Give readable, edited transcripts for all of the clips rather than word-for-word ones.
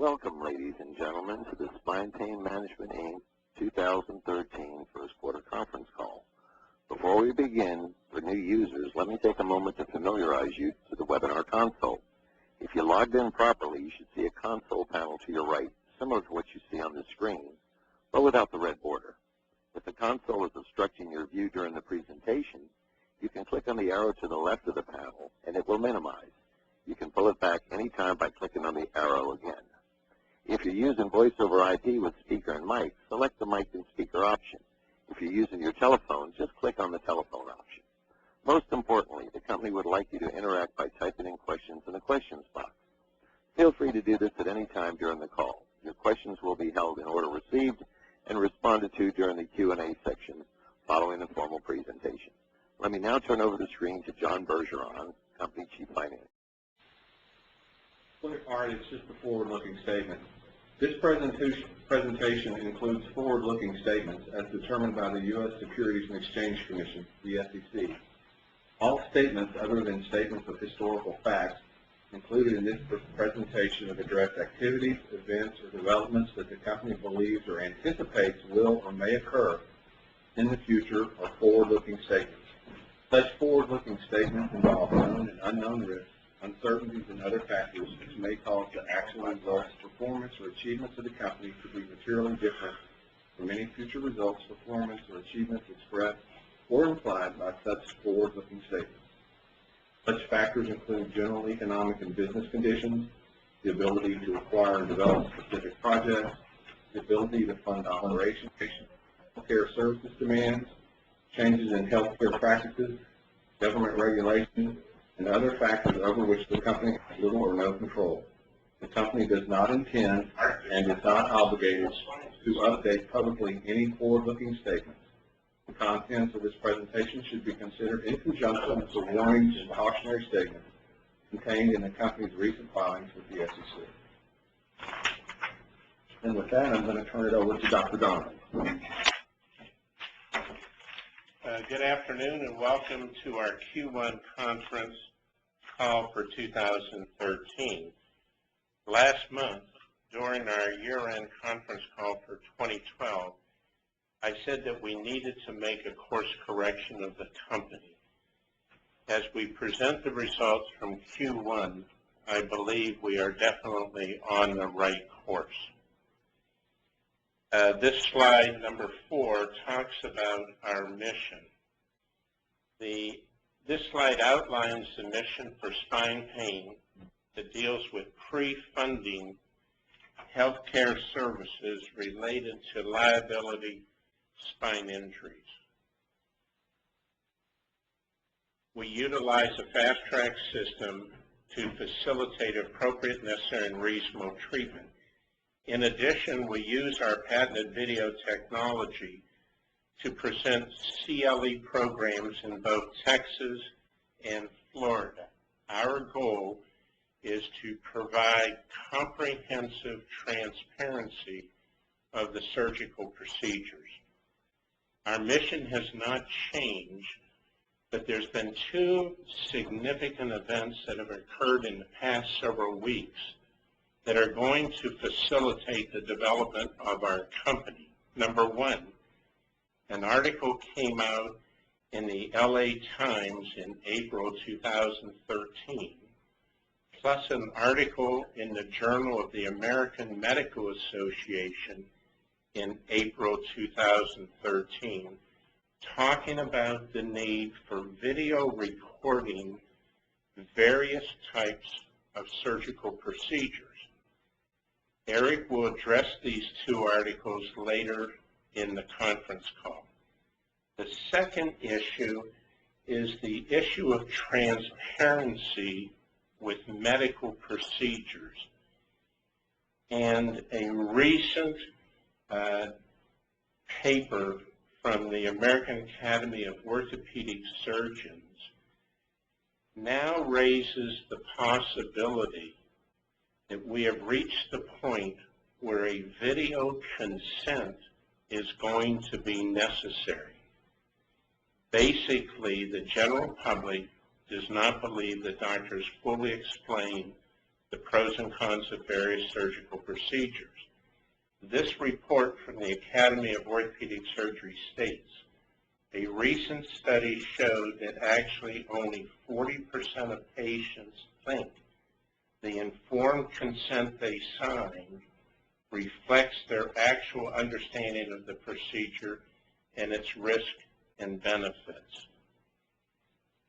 Welcome, ladies and gentlemen, to the Spine Pain Management, Inc. 2013 First Quarter Conference Call. Before we begin, for new users, let me take a moment to familiarize you to the webinar console. If you logged in properly, you should see a console panel to your right, similar to what you see on the screen, but without the red border. If the console is obstructing your view during the presentation, you can click on the arrow to the left of the panel, and it will minimize. You can pull it back anytime by clicking on the arrow again. If you're using voice over IP with speaker and mic, select the mic and speaker option. If you're using your telephone, just click on the telephone option. Most importantly, the company would like you to interact by typing in questions in the questions box. Feel free to do this at any time during the call. Your questions will be held in order received and responded to during the Q&A section following the formal presentation. Let me now turn over the screen to John Bergeron, Company Chief Financial. All right, it's just a forward-looking statement. This presentation includes forward-looking statements as determined by the U.S. Securities and Exchange Commission, the SEC. All statements other than statements of historical facts included in this presentation of address activities, events, or developments that the company believes or anticipates will or may occur in the future are forward-looking statements. Such forward-looking statements involve known and unknown risks, uncertainties, and other factors which may cause the actual results, performance, or achievements of the company to be materially different from any future results, performance, or achievements expressed or implied by such forward-looking statements. Such factors include general economic and business conditions, the ability to acquire and develop specific projects, the ability to fund operations, healthcare services demands, changes in healthcare practices, government regulations, and other factors over which the company has little or no control. The company does not intend and is not obligated to update publicly any forward-looking statements. The contents of this presentation should be considered in conjunction with the warnings and cautionary statements contained in the company's recent filings with the SEC. And with that, I'm going to turn it over to Dr. Donovan. Good afternoon and welcome to our Q1 conference call for 2013. Last month, during our year-end conference call for 2012, I said that we needed to make a course correction of the company. As we present the results from Q1, I believe we are definitely on the right course. This slide, number 4, talks about our mission. This slide outlines the mission for spine pain that deals with pre-funding healthcare services related to liability spine injuries. We utilize a fast-track system to facilitate appropriate, necessary, and reasonable treatment. In addition, we use our patented video technology to present CLE programs in both Texas and Florida. Our goal is to provide comprehensive transparency of the surgical procedures. Our mission has not changed, but there's been 2 significant events that have occurred in the past several weeks that are going to facilitate the development of our company. Number 1, an article came out in the LA Times in April 2013, plus an article in the Journal of the American Medical Association in April 2013, talking about the need for video recording various types of surgical procedures. Eric will address these 2 articles later in the conference call. The second issue is the issue of transparency with medical procedures. And a recent paper from the American Academy of Orthopedic Surgeons now raises the possibility that we have reached the point where a video consent is going to be necessary. Basically, the general public does not believe that doctors fully explain the pros and cons of various surgical procedures. This report from the Academy of Orthopedic Surgery states, a recent study showed that actually only 40% of patients think the informed consent they signed reflects their actual understanding of the procedure and its risk and benefits.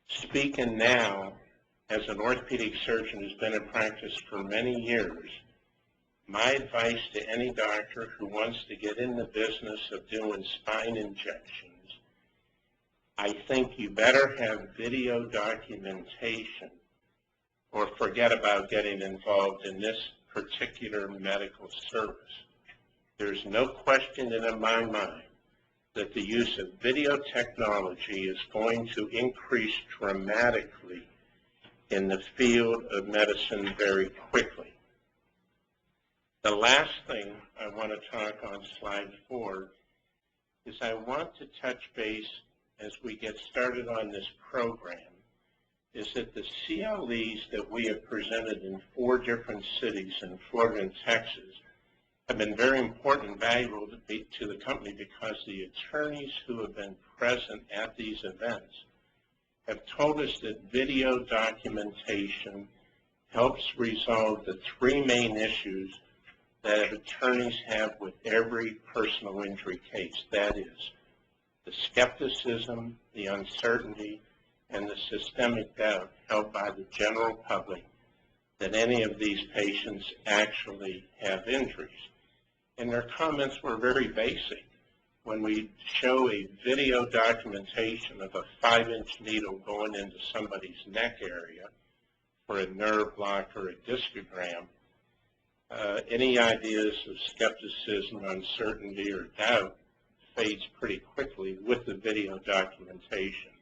Speaking now as an orthopedic surgeon who's been in practice for many years, my advice to any doctor who wants to get in the business of doing spine injections, I think you better have video documentation or forget about getting involved in this particular medical service. There's no question in my mind that the use of video technology is going to increase dramatically in the field of medicine very quickly. The last thing I want to talk on slide 4 is I want to touch base as we get started on this program is that the CLEs that we have presented in 4 different cities in Florida and Texas have been very important and valuable to the company because the attorneys who have been present at these events have told us that video documentation helps resolve the 3 main issues that attorneys have with every personal injury case. That is the skepticism, the uncertainty, and the systemic doubt held by the general public that any of these patients actually have injuries. And their comments were very basic. When we show a video documentation of a 5-inch needle going into somebody's neck area for a nerve block or a discogram, any ideas of skepticism, uncertainty, or doubt fades pretty quickly with the video documentation.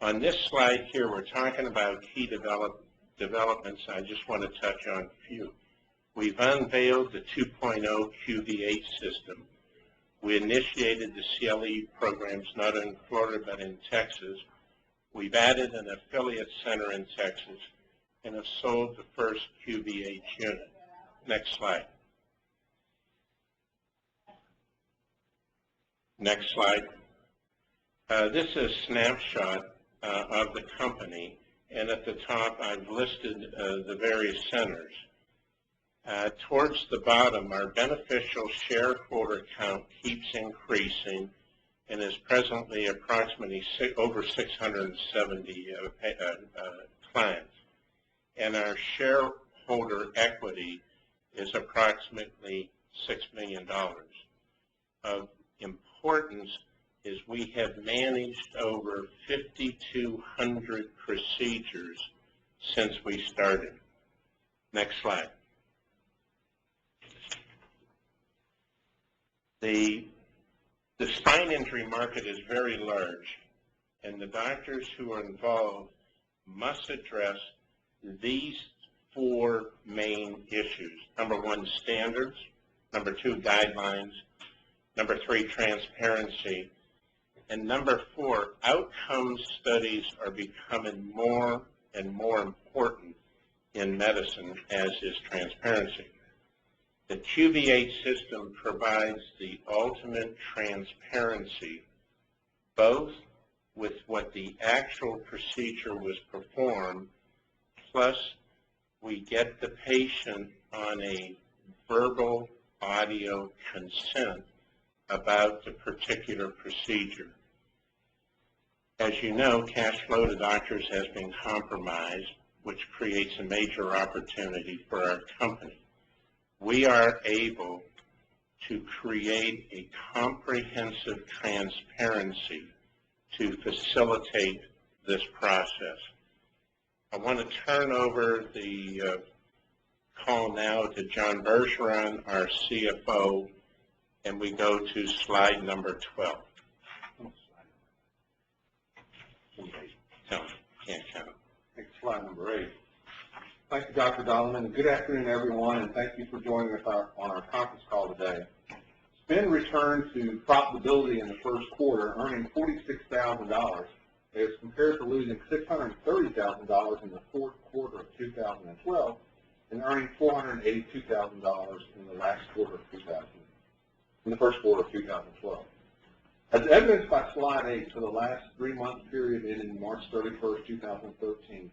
On this slide here, we're talking about key developments. I just want to touch on a few. We've unveiled the 2.0 QVH system. We initiated the CLE programs not in Florida but in Texas. We've added an affiliate center in Texas and have sold the first QVH unit. Next slide. Next slide. This is a snapshot of the company, and at the top I've listed the various centers. Towards the bottom, our beneficial shareholder count keeps increasing and is presently approximately over 670 clients. And our shareholder equity is approximately $6 million. Of importance is we have managed over 5,200 procedures since we started. Next slide. The spine injury market is very large, and the doctors who are involved must address these 4 main issues. Number 1, standards. Number 2, guidelines. Number 3, transparency. And number 4, outcome studies are becoming more and more important in medicine, as is transparency. The QVH system provides the ultimate transparency, both with what the actual procedure was performed, plus we get the patient on a verbal audio consent about the particular procedure. As you know, cash flow to doctors has been compromised, which creates a major opportunity for our company. We are able to create a comprehensive transparency to facilitate this process. I want to turn over the call now to John Bergeron, our CFO, and we go to slide number 12. Can't count. Next slide, number 8. Thank you, Dr. Dolman. Good afternoon, everyone, and thank you for joining us on our conference call today. Spin returned to profitability in the first quarter, earning $46,000 as compared to losing $630,000 in the fourth quarter of 2012 earning $482,000 in the first quarter of 2012. As evidenced by slide 8, for the last 3-month period ending March 31st, 2013,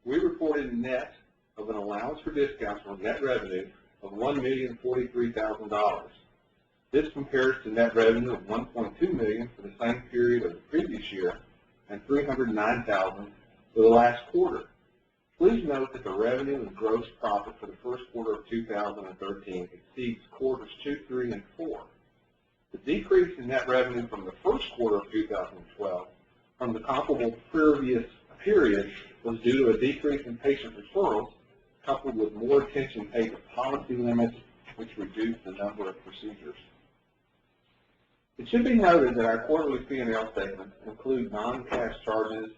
we reported net of an allowance for discounts or net revenue of $1,043,000. This compares to net revenue of $1.2 million for the same period of the previous year and $309,000 for the last quarter. Please note that the revenue and gross profit for the first quarter of 2013 exceeds quarters 2, 3, and 4. The decrease in net revenue from the first quarter of 2012 from the comparable previous period was due to a decrease in patient referrals coupled with more attention paid to policy limits, which reduced the number of procedures. It should be noted that our quarterly P&L statements include non-cash charges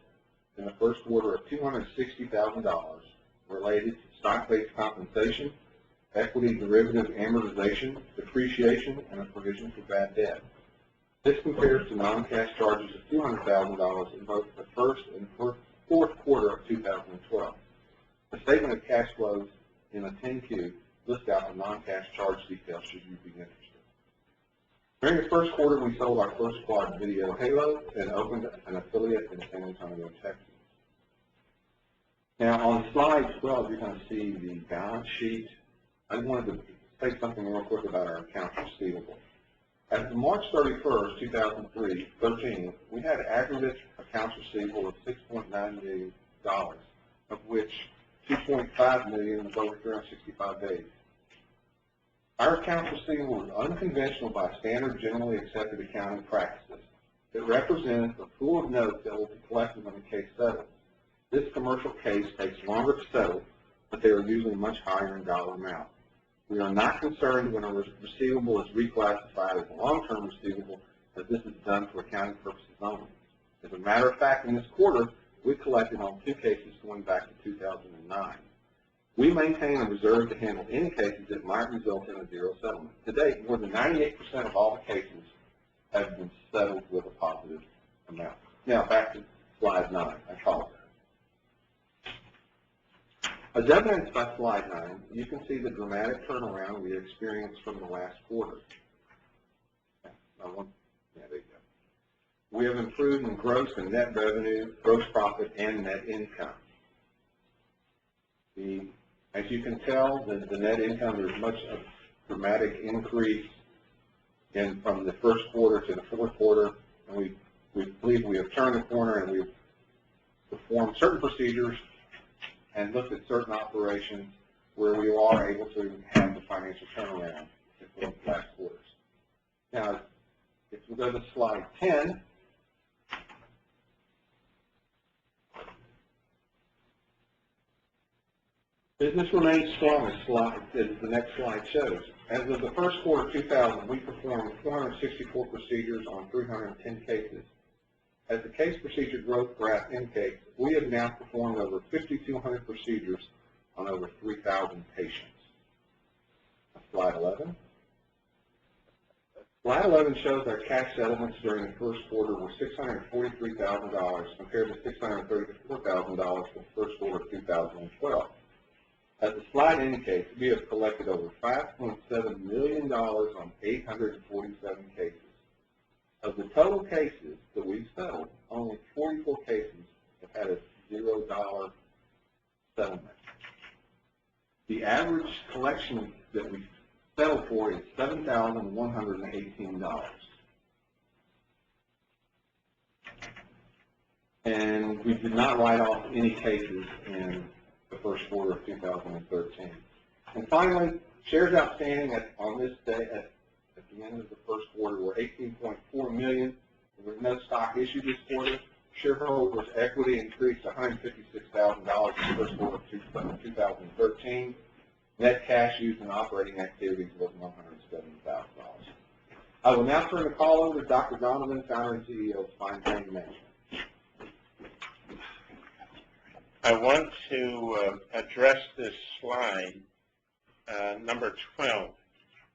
in the first quarter of $260,000 related to stock-based compensation, equity derivative amortization, depreciation, and a provision for bad debt. This compares to non-cash charges of $200,000 in both the first and fourth quarter of 2012. The statement of cash flows in the 10-Q lists out the non-cash charge details should you be interested. During the first quarter, we sold our first quad video halo and opened an affiliate in San Antonio, Texas. Now, on slide 12, you're going to see the balance sheet. I wanted to say something real quick about our accounts receivable. As of March 31st, 2013, we had aggregate accounts receivable of $6.9 million, of which $2.5 million was over 365 days. Our accounts receivable is unconventional by standard generally accepted accounting practices. It represents a pool of notes that will be collected when the case settles. This commercial case takes longer to settle, but they are usually much higher in dollar amount. We are not concerned when a receivable is reclassified as a long-term receivable, as this is done for accounting purposes only. As a matter of fact, in this quarter, we collected on 2 cases going back to 2009. We maintain a reserve to handle any cases that might result in a zero settlement. To date, more than 98% of all the cases have been settled with a positive amount. Now, back to slide 9. I apologize. As evidenced by slide 9, you can see the dramatic turnaround we experienced from the last quarter. There you go. We have improved in gross and net revenue, gross profit, and net income. As you can tell, the net income, there's much a dramatic increase from the first quarter to the fourth quarter, and we believe we have turned the corner and we've performed certain procedures and looked at certain operations where we are able to have the financial turnaround in the last quarters. Now, if we go to slide 10, business remains strong as the next slide shows. As of the first quarter of 2000, we performed 464 procedures on 310 cases. As the case procedure growth graph indicates, we have now performed over 5,200 procedures on over 3,000 patients. Slide 11. Slide 11 shows our cash settlements during the first quarter were $643,000 compared to $634,000 for the first quarter of 2012. As the slide indicates, we have collected over $5.7 million on 847 cases. Of the total cases that we've settled, only 44 cases have had a $0 settlement. The average collection that we settled for is $7,118. And we did not write off any cases in the first quarter of 2013. And finally, shares outstanding on this day at the end of the first quarter were 18.4 million. There was no stock issued this quarter. Shareholders' equity increased to $156,000 in the first quarter of 2013. Net cash used in operating activities was $170,000. I will now turn the call over to Dr. Donovan, founder and CEO of Spine Pain Management. I want to address this slide, number 12.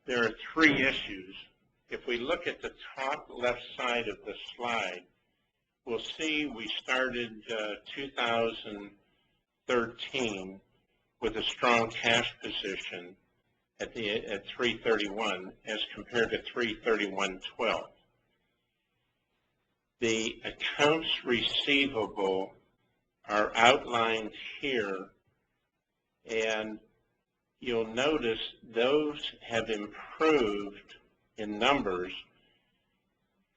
There are 3 issues. If we look at the top left side of the slide, we'll see we started 2013 with a strong cash position at 3/31 as compared to 3/31/12. The accounts receivable are outlined here, and you'll notice those have improved in numbers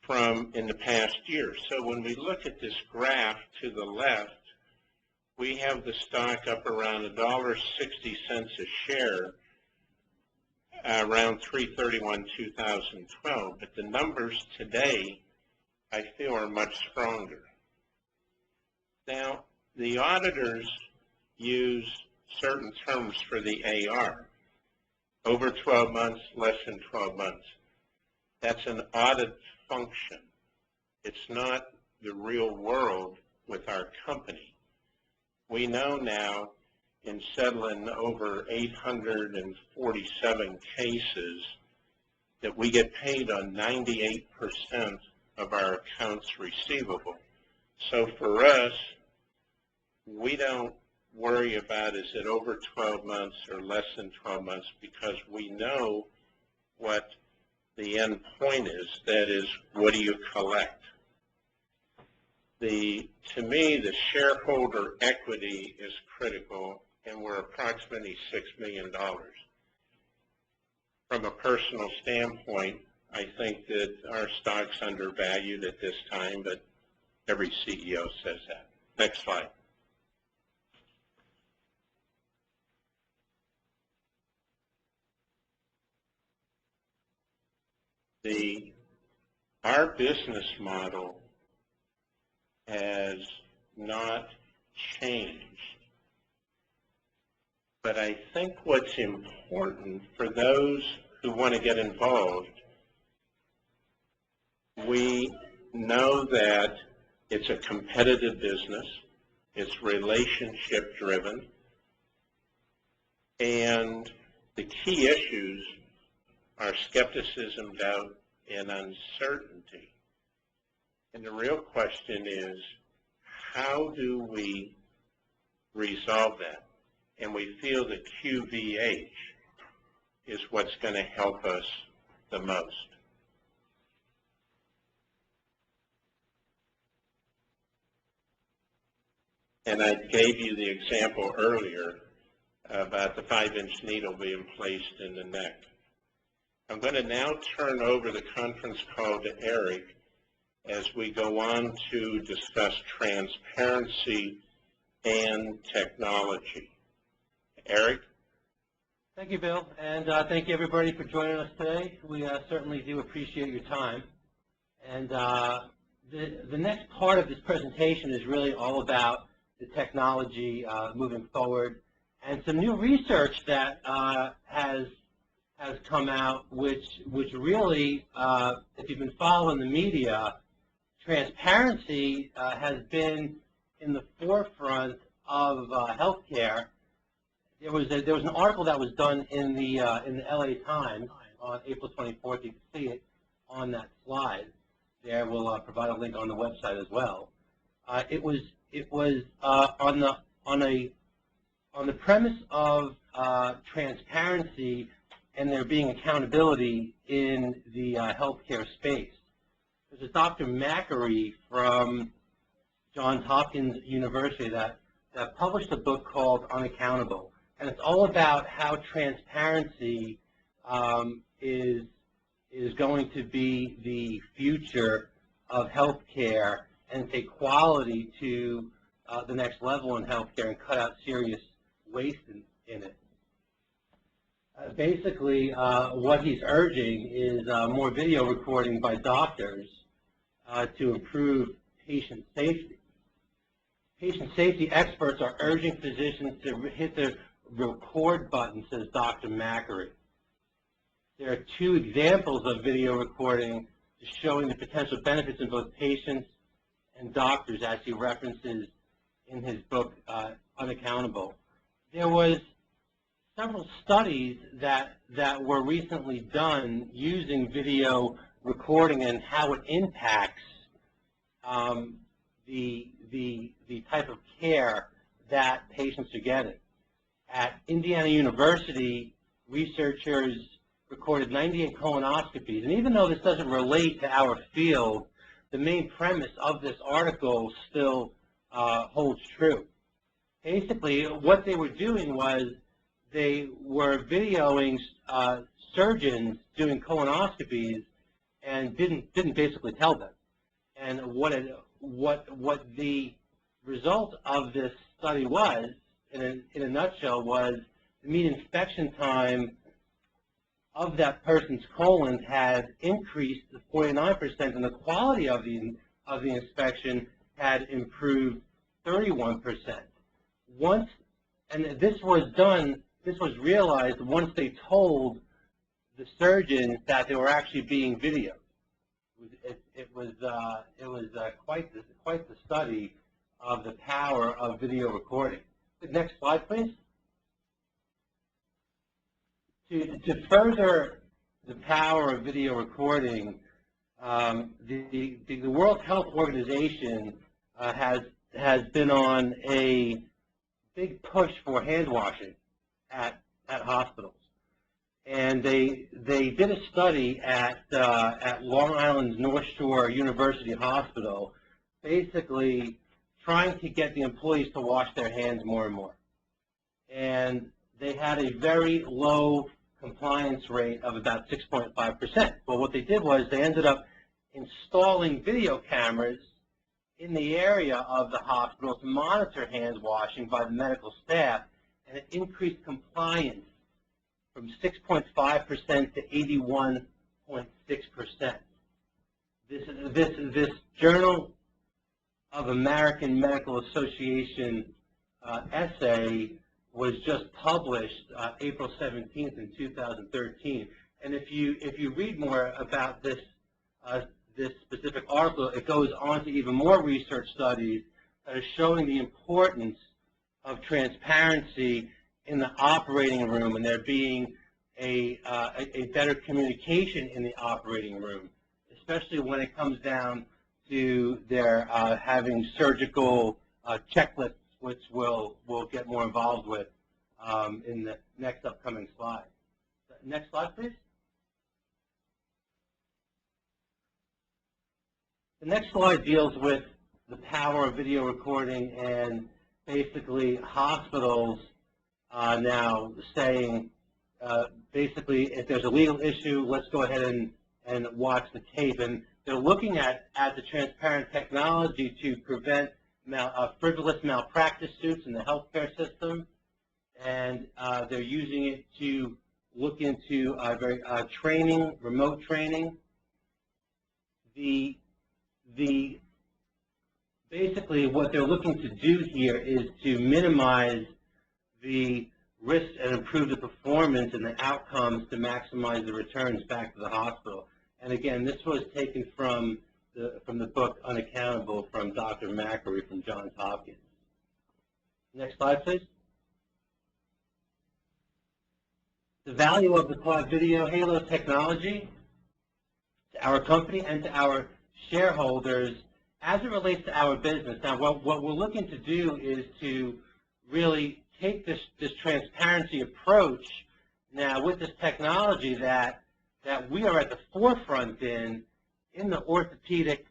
from in the past year. So when we look at this graph to the left, we have the stock up around $1.60 a share around 3/31/2012, but the numbers today I feel are much stronger. Now, the auditors use certain terms for the AR, over 12 months, less than 12 months. That's an audit function. It's not the real world with our company. We know now in settling over 847 cases that we get paid on 98% of our accounts receivable. So for us, we don't worry about is it over 12 months or less than 12 months, because we know what the end point is. That is, what do you collect? To me, the shareholder equity is critical, and we're approximately $6 million. From a personal standpoint, I think that our stock's undervalued at this time, but every CEO says that. Next slide. Our business model has not changed. But I think what's important for those who want to get involved, we know that it's a competitive business, it's relationship driven, and the key issues are skepticism, doubt, and uncertainty. And the real question is, how do we resolve that? And we feel that QVH is what's going to help us the most. And I gave you the example earlier about the 5-inch needle being placed in the neck. I'm going to now turn over the conference call to Eric as we go on to discuss transparency and technology. Eric? Thank you, Bill, and thank you everybody for joining us today. We certainly do appreciate your time. And the next part of this presentation is really all about the technology moving forward, and some new research that has come out, which really, if you've been following the media, transparency has been in the forefront of healthcare. There was an article that was done in the LA Times on April 24th. You can see it on that slide. There, we'll provide a link on the website as well. It was on the premise of transparency and there being accountability in the healthcare space. There's a Dr. Macri from Johns Hopkins University that published a book called Unaccountable, and it's all about how transparency is going to be the future of healthcare and take quality to the next level in healthcare and cut out serious waste in it. Basically, what he's urging is more video recording by doctors to improve patient safety. Patient safety experts are urging physicians to hit the record button, says Dr. Macri. There are 2 examples of video recording showing the potential benefits in both patients and doctors, as he references in his book, Unaccountable. There was several studies that were recently done using video recording and how it impacts the type of care that patients are getting. At Indiana University, researchers recorded 98 colonoscopies. And even though this doesn't relate to our field, the main premise of this article still holds true. Basically, what they were doing was they were videoing surgeons doing colonoscopies and didn't basically tell them. And what the result of this study was, in a nutshell, was the mean inspection time of that person's colon had increased to 49%, and the quality of the inspection had improved 31%. And this was realized once they told the surgeons that they were actually being videoed. It was quite the study of the power of video recording. Next slide, please. To further the power of video recording, the World Health Organization has been on a big push for hand washing at hospitals, and they did a study at Long Island's North Shore University Hospital, basically trying to get the employees to wash their hands more and more. And they had a very low compliance rate of about 6.5%. Well, what they did was they ended up installing video cameras in the area of the hospital to monitor hand washing by the medical staff, and it increased compliance from 6.5% to 81.6%. This Journal of American Medical Association essay was just published April 17th in 2013. And if you read more about this specific article, it goes on to even more research studies that are showing the importance of transparency in the operating room, and there being a better communication in the operating room, especially when it comes down to their having surgical checklists, which we'll get more involved with in the next upcoming slide. Next slide, please. The next slide deals with the power of video recording, and basically hospitals now saying, basically, if there's a legal issue, let's go ahead and watch the tape. And they're looking at the transparent technology to prevent frivolous malpractice suits in the healthcare system, and they're using it to look into training, remote training. Basically what they're looking to do here is to minimize the risks and improve the performance and the outcomes to maximize the returns back to the hospital. And again, this was taken from the book Unaccountable from Dr. Macquarie from Johns Hopkins. Next slide, please. The value of the Quad Video Halo technology to our company and to our shareholders as it relates to our business. Now, what we're looking to do is to really take this transparency approach now with this technology that we are at the forefront in the orthopedic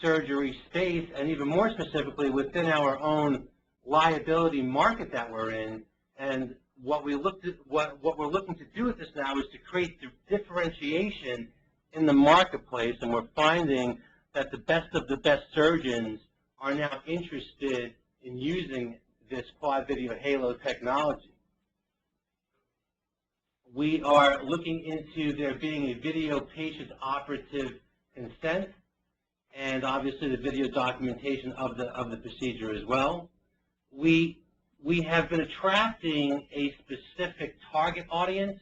surgery space, and even more specifically within our own liability market that we're in. And what we're looking to do with this now is to create the differentiation in the marketplace, and we're finding that the best of the best surgeons are now interested in using this Quad Video Halo technology. We are looking into there being a video patient operative consent, and obviously the video documentation of the procedure as well. We have been attracting a specific target audience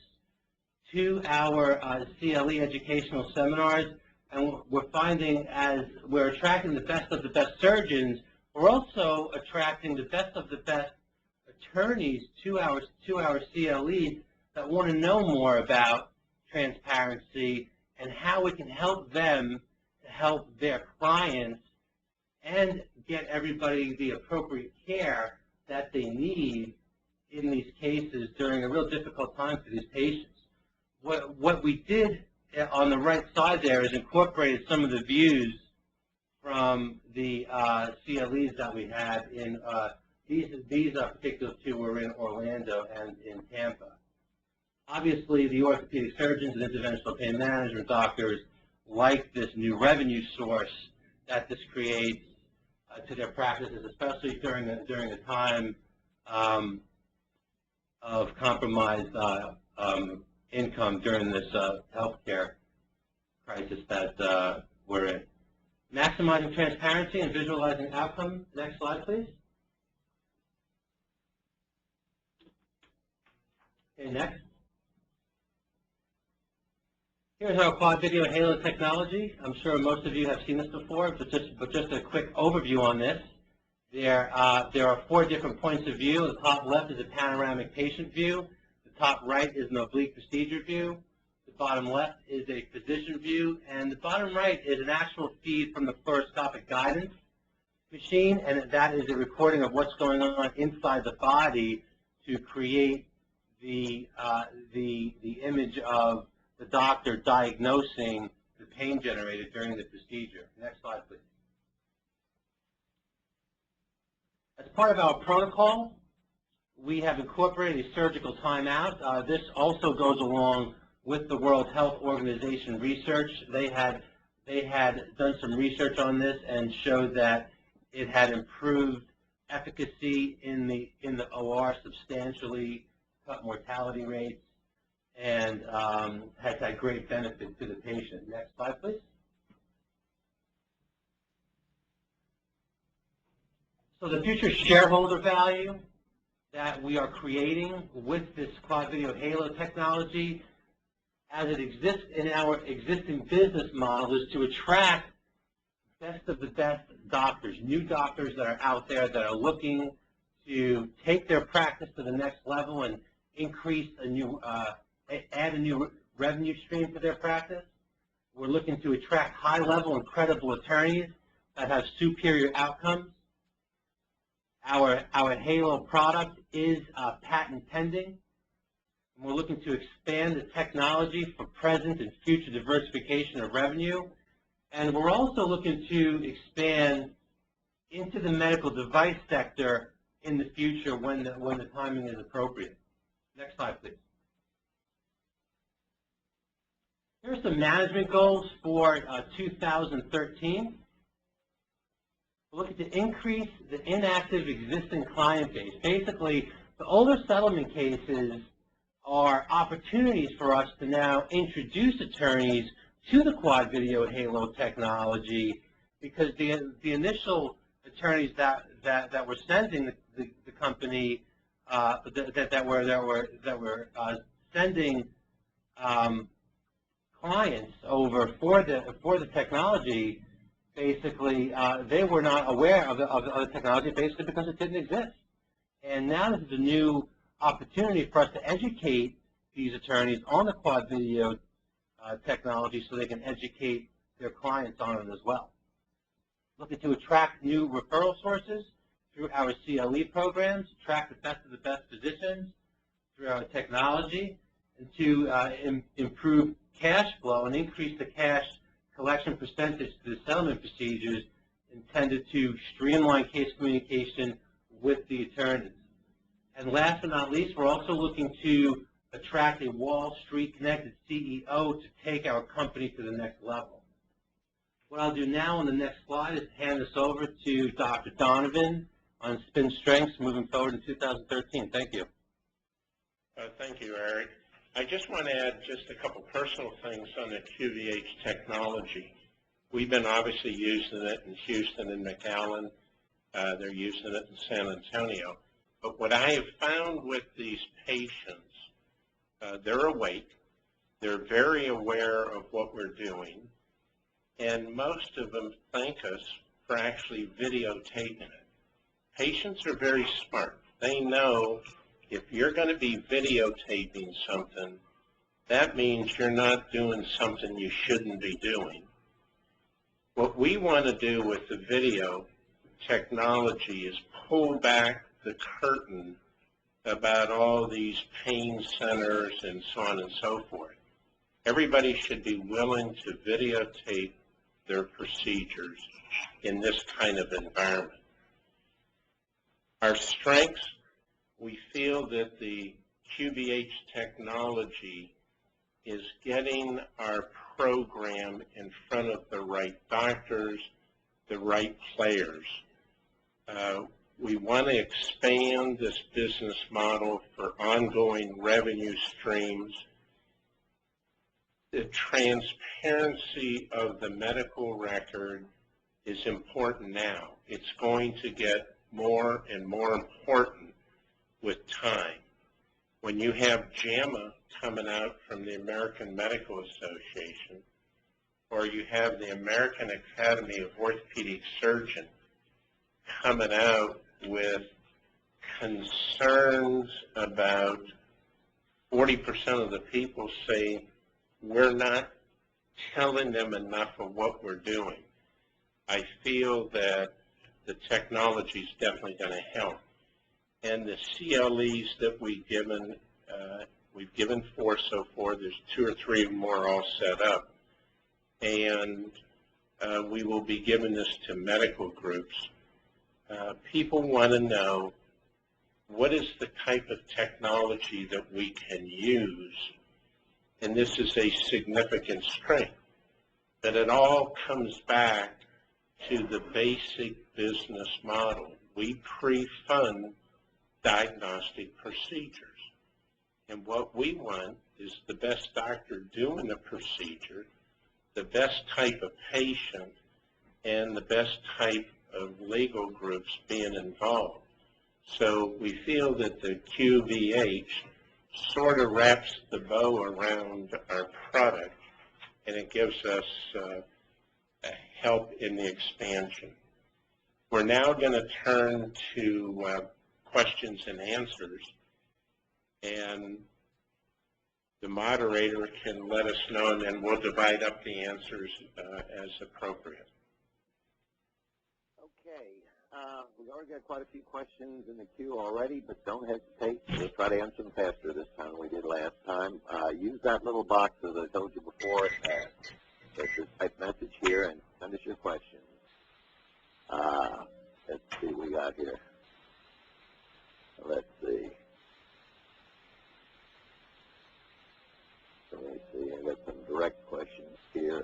to our CLE educational seminars, and we're finding as we're attracting the best of the best surgeons, we're also attracting the best of the best attorneys to our CLEs that want to know more about transparency and how we can help them to help their clients and get everybody the appropriate care that they need in these cases during a real difficult time for these patients. What we did on the right side there is incorporated some of the views from the CLEs that we had in these particular two were in Orlando and in Tampa. Obviously, the orthopedic surgeons and interventional pain management doctors like this new revenue source that this creates to their practices, especially during a time of compromised income during this healthcare crisis that we're in. Maximizing transparency and visualizing outcomes. Next slide, please. Okay, next. Here's our quad video halo technology. I'm sure most of you have seen this before, but just a quick overview on this. There are 4 different points of view. The top left is a panoramic patient view. The top right is an oblique procedure view. The bottom left is a physician view. And the bottom right is an actual feed from the fluoroscopic guidance machine, and that is a recording of what's going on inside the body to create the image of the doctor diagnosing the pain generated during the procedure. Next slide, please. As part of our protocol, we have incorporated a surgical timeout. This also goes along with the World Health Organization research. They had done some research on this and showed that it had improved efficacy in the OR substantially, cut mortality rates, and has had great benefit to the patient. Next slide, please. So the future shareholder value that we are creating with this quad video halo technology, as it exists in our existing business model, is to attract best of the best doctors, new doctors that are out there that are looking to take their practice to the next level and increase add a new revenue stream for their practice. We're looking to attract high-level and credible attorneys that have superior outcomes. Our Halo product is patent pending. And we're looking to expand the technology for present and future diversification of revenue. And we're also looking to expand into the medical device sector in the future when the timing is appropriate. Next slide, please. Here's some management goals for 2013. We're looking to increase the inactive existing client base. Basically, the older settlement cases are opportunities for us to now introduce attorneys to the quad video halo technology, because the initial attorneys that were sending the company that were sending clients over for the technology, basically they were not aware of the technology, basically because it didn't exist. And now this is a new opportunity for us to educate these attorneys on the quad video technology so they can educate their clients on it as well. Looking to attract new referral sources through our CLE programs, attract the best of the best physicians through our technology, and to improve cash flow and increase the cash collection percentage to the settlement procedures intended to streamline case communication with the attorneys. And last but not least, we're also looking to attract a Wall Street connected CEO to take our company to the next level. What I'll do now on the next slide is hand this over to Dr. Donovan on spin strengths moving forward in 2013. Thank you. Thank you, Eric. I just want to add just a couple personal things on the QVH technology. We've been obviously using it in Houston and McAllen. They're using it in San Antonio. But what I have found with these patients, they're awake. They're very aware of what we're doing. And most of them thank us for actually videotaping it. Patients are very smart. They know if you're going to be videotaping something, that means you're not doing something you shouldn't be doing. What we want to do with the video technology is pull back the curtain about all these pain centers and so on and so forth. Everybody should be willing to videotape their procedures in this kind of environment. Our strengths, we feel that the QVH technology is getting our program in front of the right doctors, the right players. We want to expand this business model for ongoing revenue streams. The transparency of the medical record is important now. It's going to get more and more important with time. When you have JAMA coming out from the American Medical Association, or you have the American Academy of Orthopedic Surgeons coming out with concerns about 40% of the people saying we're not telling them enough of what we're doing, I feel that the technology is definitely going to help. And the CLEs that we've given 4 so far. There's 2 or 3 more all set up. And we will be giving this to medical groups. People want to know what is the type of technology that we can use, and this is a significant strength. But it all comes back to the basic business model. We pre-fund diagnostic procedures. And what we want is the best doctor doing the procedure, the best type of patient, and the best type of legal groups being involved. So we feel that the QVH sort of wraps the bow around our product, and it gives us help in the expansion. We're now going to turn to questions and answers, and the moderator can let us know, and then we'll divide up the answers as appropriate. Okay, we've already got quite a few questions in the queue already, but don't hesitate. We'll try to answer them faster this time than we did last time. Use that little box, as I told you before. There's this type message here, and send us your questions. Let's see what we got here. Let's see. Let me see. I got some direct questions here.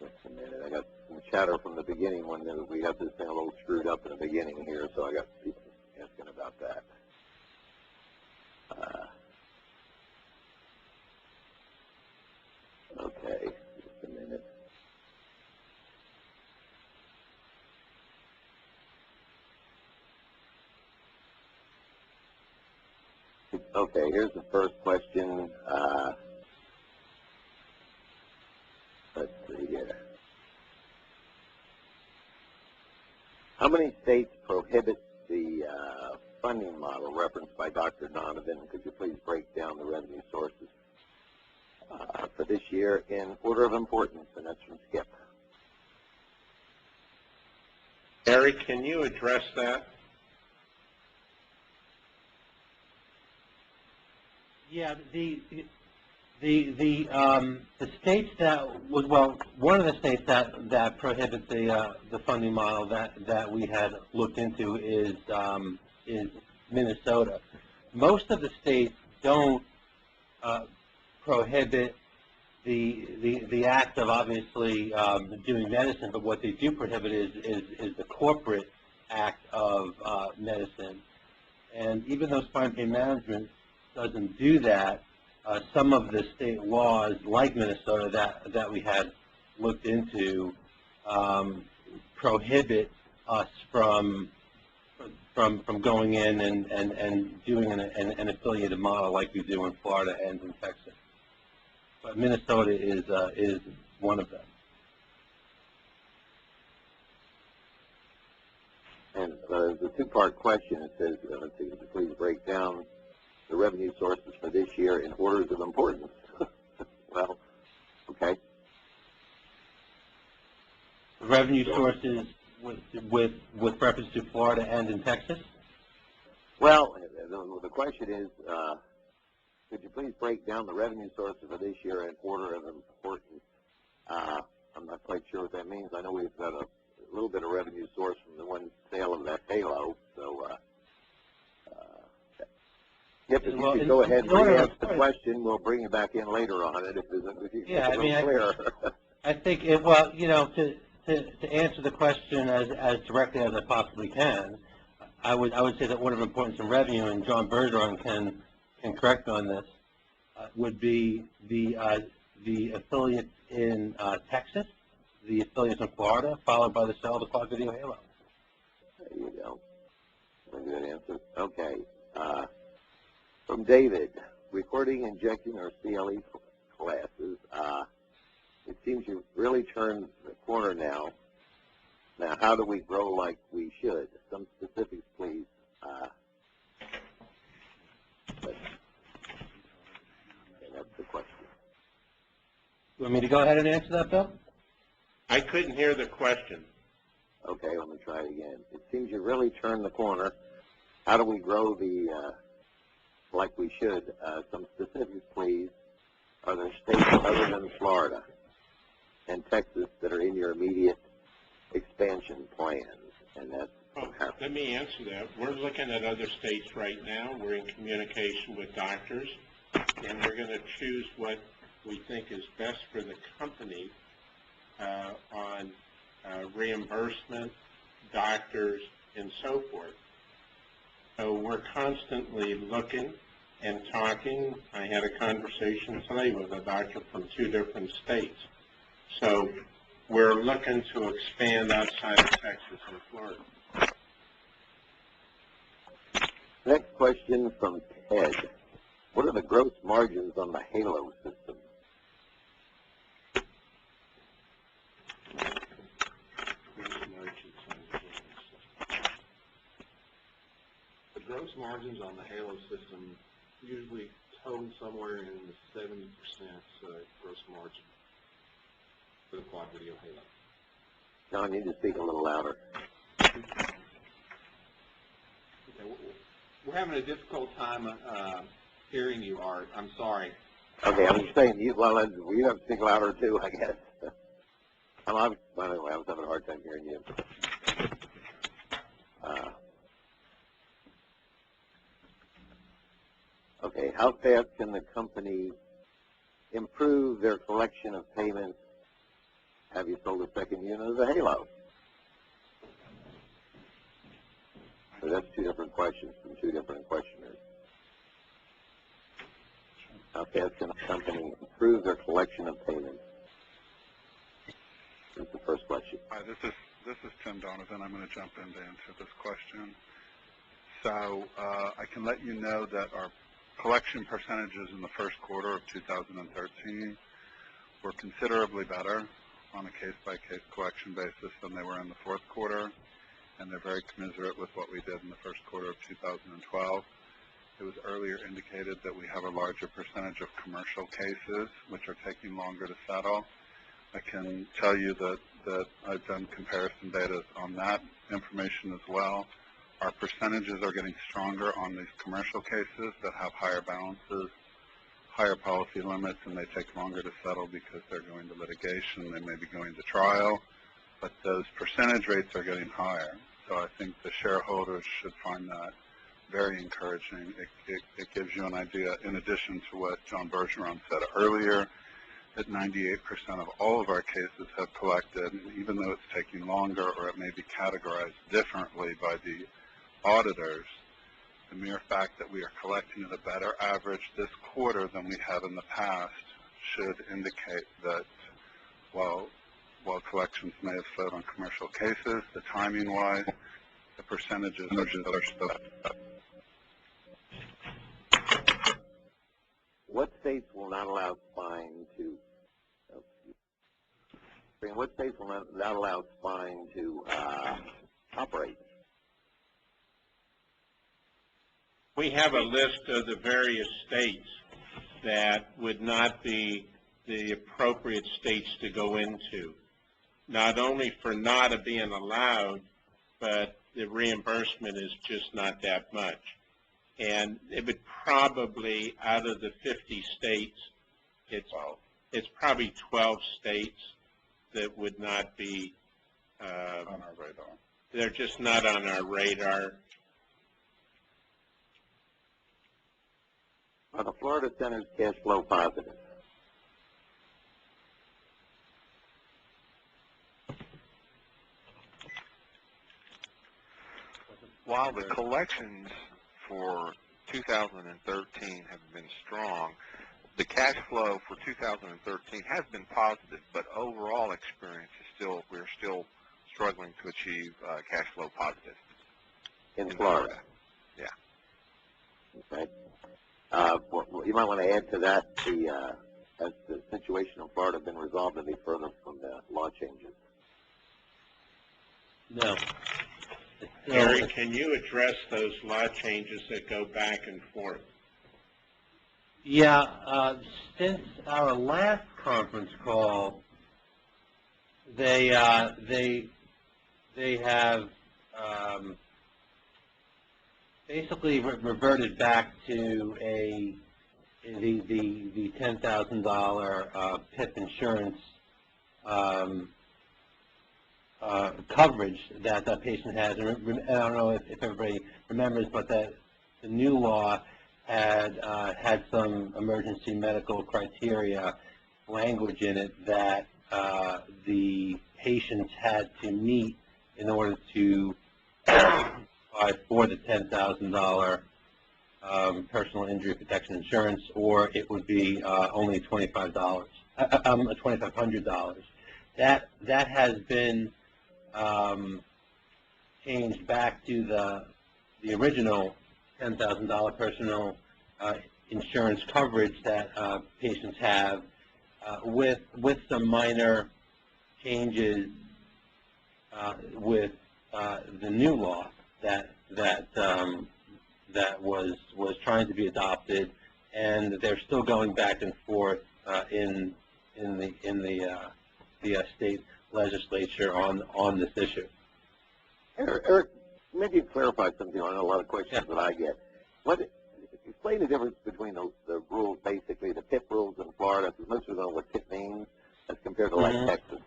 Just a minute. I got some chatter from the beginning when we got this thing a little screwed up in the beginning here, so I got people asking about that. Okay, just a minute. Okay, here's the first question. Let's see here. How many states prohibit the funding model referenced by Dr. Donovan? Could you please break down the revenue sources for this year in order of importance? And that's from Skip. Eric, can you address that? Yeah, the states that one of the states that prohibit the funding model that we had looked into is Minnesota. Most of the states don't prohibit the act of obviously doing medicine, but what they do prohibit is the corporate act of medicine. And even though spine pain management doesn't do that, some of the state laws, like Minnesota, that we had looked into, prohibit us from going in and doing an affiliated model like we do in Florida and in Texas. But Minnesota is one of them. And the two-part question, it says, let's see, please break down the revenue sources for this year in orders of importance. Well, okay. revenue sources with reference to Florida and in Texas? Well, the question is, could you please break down the revenue sources of this year in order of importance? I'm not quite sure what that means. I know we've got a little bit of revenue source from the one sale of that halo. So, yep, if you could go ahead and re-ask the question, we'll bring you back in later on it if you can get clear. I think, to answer the question as directly as I possibly can, I would say that order of importance in revenue, and John Bergeron can correct me on this, would be the affiliates in Texas, the affiliates in Florida, followed by the sale of the Quad Video Halo. There you go. A good answer. Okay. From David, recording, injecting, or CLE classes. It seems you've really turned the corner now. Now, how do we grow like we should? Some specifics, please. That's the question. You want me to go ahead and answer that, Bill? I couldn't hear the question. Okay, let me try it again. It seems you really turned the corner. How do we grow like we should? Some specifics, please. Are there states other than Florida and Texas that are in your immediate expansion plans? And that's let me answer that. We're looking at other states right now. We're in communication with doctors, and we're going to choose what we think is best for the company on reimbursement, doctors, and so forth. So we're constantly looking and talking. I had a conversation today with a doctor from 2 different states. So we're looking to expand outside of Texas and Florida. Next question from Ted. What are the gross margins on the Halo system? The gross margins on the Halo system usually total somewhere in the 70% gross margin for the Quad Video Halo. Now I need to speak a little louder. Okay, we're having a difficult time hearing you, Art. I'm sorry. Okay, I was saying, you have to speak louder too, I guess. Anyway, I was having a hard time hearing you. Okay, how fast can the company improve their collection of payments? Have you sold a second unit of the Halo? So that's 2 different questions from 2 different questioners. How fast can a company improve their collection of payments? That's the first question. Hi, this is Tim Donovan. I'm going to jump in to answer this question. So I can let you know that our collection percentages in the first quarter of 2013 were considerably better on a case-by-case collection basis than they were in the fourth quarter, and they're very commensurate with what we did in the first quarter of 2012. It was earlier indicated that we have a larger percentage of commercial cases, which are taking longer to settle. I can tell you that I've done comparison data on that information as well. Our percentages are getting stronger on these commercial cases that have higher balances, higher policy limits, and they take longer to settle because they're going to litigation, they may be going to trial, but those percentage rates are getting higher. So I think the shareholders should find that very encouraging. It gives you an idea, in addition to what John Bergeron said earlier, that 98% of all of our cases have collected, and even though it's taking longer or it may be categorized differently by the auditors, the mere fact that we are collecting at a better average this quarter than we have in the past should indicate that while collections may have slowed on commercial cases, the timing-wise, the percentages are still up. What states will not allow spine to operate? We have a list of the various states that would not be the appropriate states to go into. not only for NADA being allowed, but the reimbursement is just not that much. And it would probably, out of the 50 states, it's probably 12 states that would not be on our radar. They're just not on our radar. Are the Florida centers cash flow positive? While the collections for 2013 have been strong, the cash flow for 2013 has been positive, but overall experience is we're still struggling to achieve cash flow positive. In Florida? Yeah. Okay. You might want to add to that, has the situation in Florida been resolved any further from the law changes? No. Gary, can you address those law changes that go back and forth? Yeah, since our last conference call, they have basically reverted back to the $10,000 PIP insurance coverage that that patient has. And I don't know if everybody remembers, but that the new law had some emergency medical criteria language in it that the patients had to meet in order to qualify for the $10,000 personal injury protection insurance, or it would be only $2,500. That has been changed back to the original $10,000 personal insurance coverage that patients have, with some minor changes with the new law that was trying to be adopted, and they're still going back and forth in the state legislature on this issue. Eric, maybe you clarify something on a lot of questions that I get. Explain the difference between the rules, basically the PIP rules in Florida, because most of them know what PIP means, as compared to like Texas.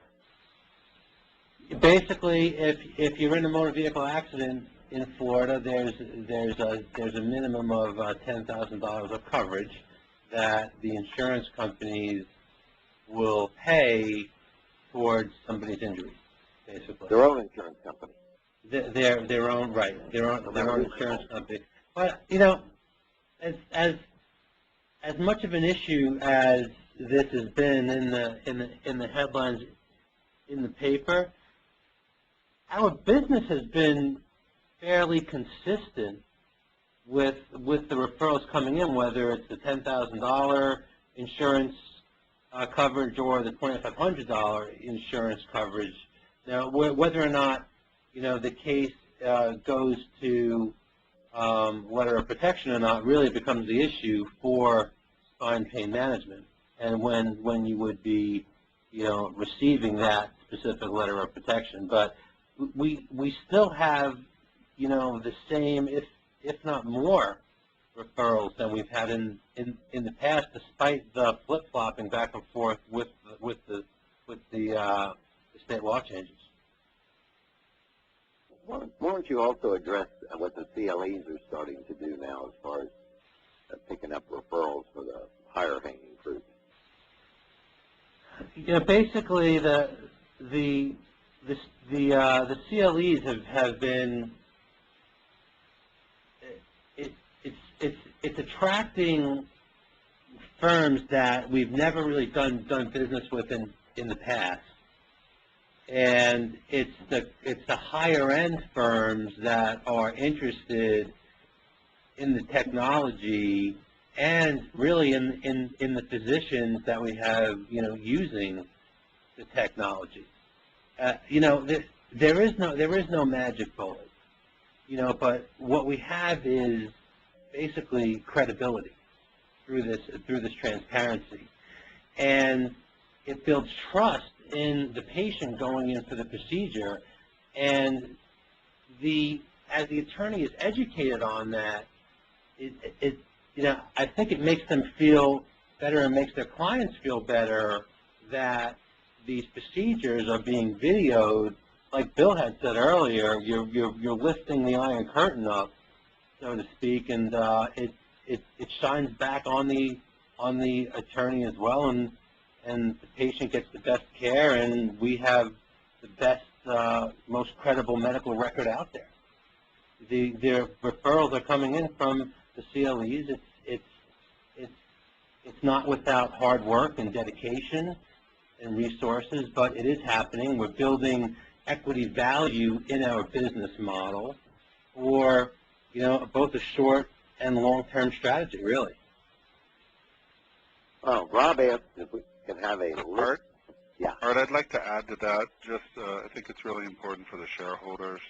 Basically, if you're in a motor vehicle accident in Florida, there's a minimum of $10,000 of coverage that the insurance companies will pay towards somebody's injury, basically. Their own insurance company. Their own, right? Their own insurance company. But you know, as much of an issue as this has been in the headlines in the paper, our business has been fairly consistent with the referrals coming in, whether it's the $10,000 insurance coverage or the $2,500 insurance coverage. Now, whether or not the case goes to letter of protection or not really becomes the issue for spine pain management, and when you would be receiving that specific letter of protection. But we still have the same, if not more, referrals than we've had in the past, despite the flip-flopping back and forth with the state law changes. Why don't you also address what the CLEs are starting to do now as far as picking up referrals for the higher hanging fruit? Basically the CLEs have been it's attracting firms that we've never really done business with in the past. And it's the higher end firms that are interested in the technology and really in the physicians that we have using the technology. There is no magic bullet, but what we have is basically credibility through this transparency, and it builds trust in the patient going in for the procedure, and as the attorney is educated on that, I think it makes them feel better and makes their clients feel better that these procedures are being videoed. Like Bill had said earlier, you're lifting the iron curtain up, so to speak, and it shines back on the attorney as well, and the patient gets the best care, and we have the best, most credible medical record out there. Their referrals are coming in from the CLEs. It's not without hard work and dedication and resources, but it is happening. We're building equity value in our business model, or both a short and long-term strategy, really. Well, Rob asked if we can have a list. Yeah. Art, I'd like to add to that. Just, I think it's really important for the shareholders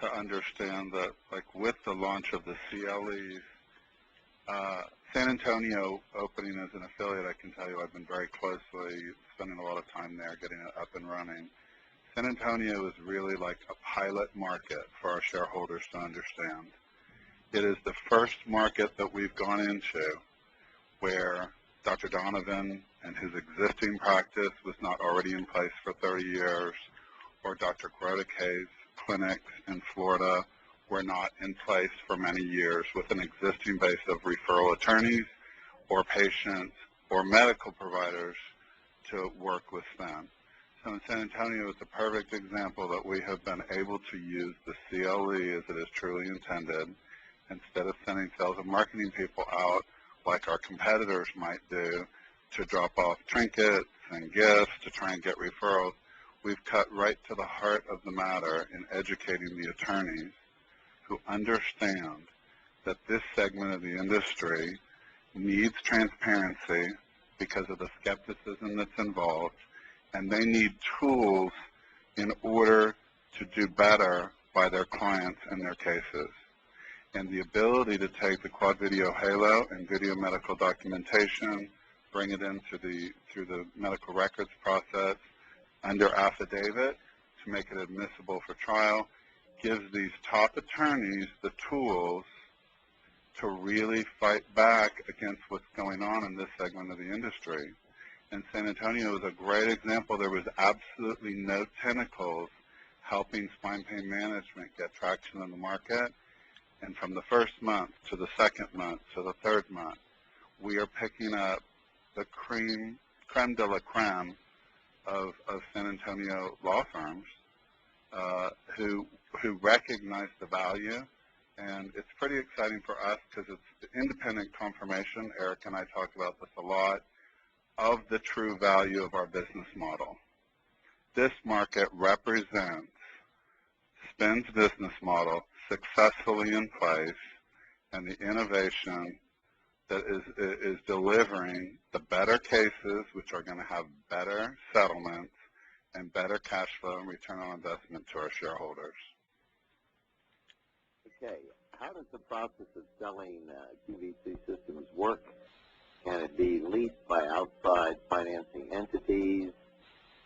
to understand that, like with the launch of the CLEs, San Antonio opening as an affiliate, I can tell you I've been very closely spending a lot of time there getting it up and running. San Antonio is really like a pilot market for our shareholders to understand. It is the first market that we've gone into where Dr. Donovan and his existing practice was not already in place for 30 years, or Dr. Grodeke's clinics in Florida were not in place for many years with an existing base of referral attorneys or patients or medical providers to work with them. So in San Antonio, it's a perfect example that we have been able to use the CLE as it is truly intended. Instead of sending sales and marketing people out like our competitors might do to drop off trinkets and gifts to try and get referrals, we've cut right to the heart of the matter in educating the attorneys who understand that this segment of the industry needs transparency because of the skepticism that's involved, and they need tools in order to do better by their clients and their cases. And the ability to take the quad video halo and video medical documentation, bring it into through the medical records process under affidavit to make it admissible for trial, gives these top attorneys the tools to really fight back against what's going on in this segment of the industry. And San Antonio is a great example. There was absolutely no tentacles helping spine pain management get traction in the market. And from the first month to the second month to the third month, we are picking up the creme de la creme of San Antonio law firms who recognize the value. And it's pretty exciting for us because it's the independent confirmation, Eric and I talk about this a lot, of the true value of our business model. This market represents Spin's business model successfully in place and the innovation that is delivering the better cases, which are going to have better settlements and better cash flow and return on investment to our shareholders. Okay. How does the process of selling QVC systems work? Can it be leased by outside financing entities,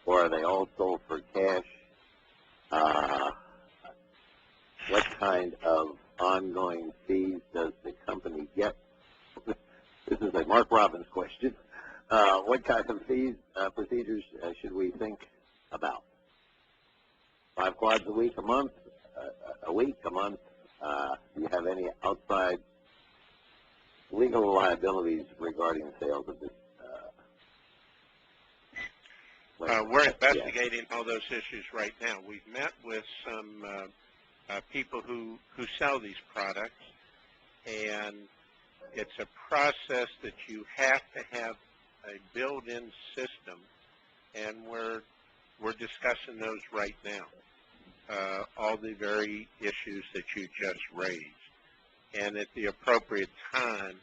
or are they all sold for cash? What kind of ongoing fees does the company get? This is a Mark Robbins question. What kind of fees, procedures should we think about? 5 quads a week, a month, a week, a month? Do you have any outside legal liabilities regarding sales of this? We're investigating all those issues right now. We've met with some people who sell these products, and it's a process that you have to have a built-in system, and we're discussing those right now. All the very issues that you just raised. And at the appropriate time,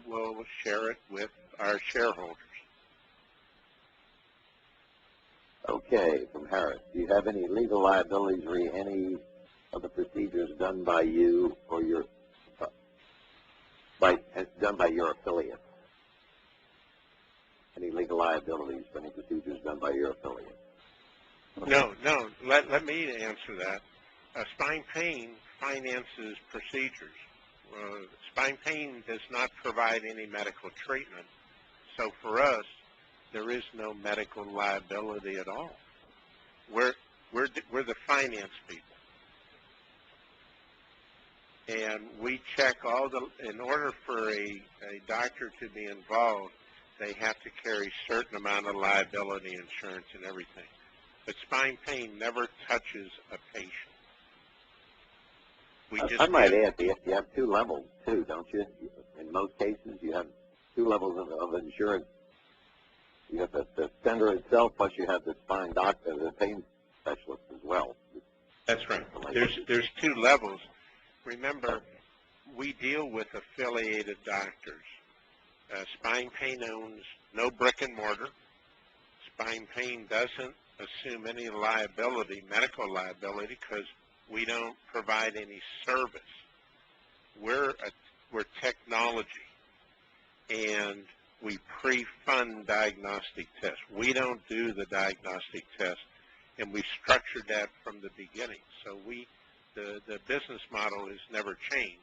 we'll share it with our shareholders. Okay, from Harris. Do you have any legal liabilities re any of the procedures done by you or your done by your affiliates? any legal liabilities for any procedures done by your affiliate? No. Let me answer that. Spine Pain finances procedures. Spine Pain does not provide any medical treatment. So for us, there is no medical liability at all. We're the finance people. And we check in order for a doctor to be involved, they have to carry a certain amount of liability insurance and everything. But Spine Pain never touches a patient. I might add, you have two levels too, don't you? In most cases, you have two levels of insurance. You have the center itself, plus you have the spine doctor, the pain specialist as well. That's right. There's two levels. Remember, we deal with affiliated doctors. Spine Pain owns no brick and mortar. Spine Pain doesn't assume any liability, medical liability, because we don't provide any service. We're technology, and we pre-fund diagnostic tests. We don't do the diagnostic test, and we structured that from the beginning. So the business model has never changed.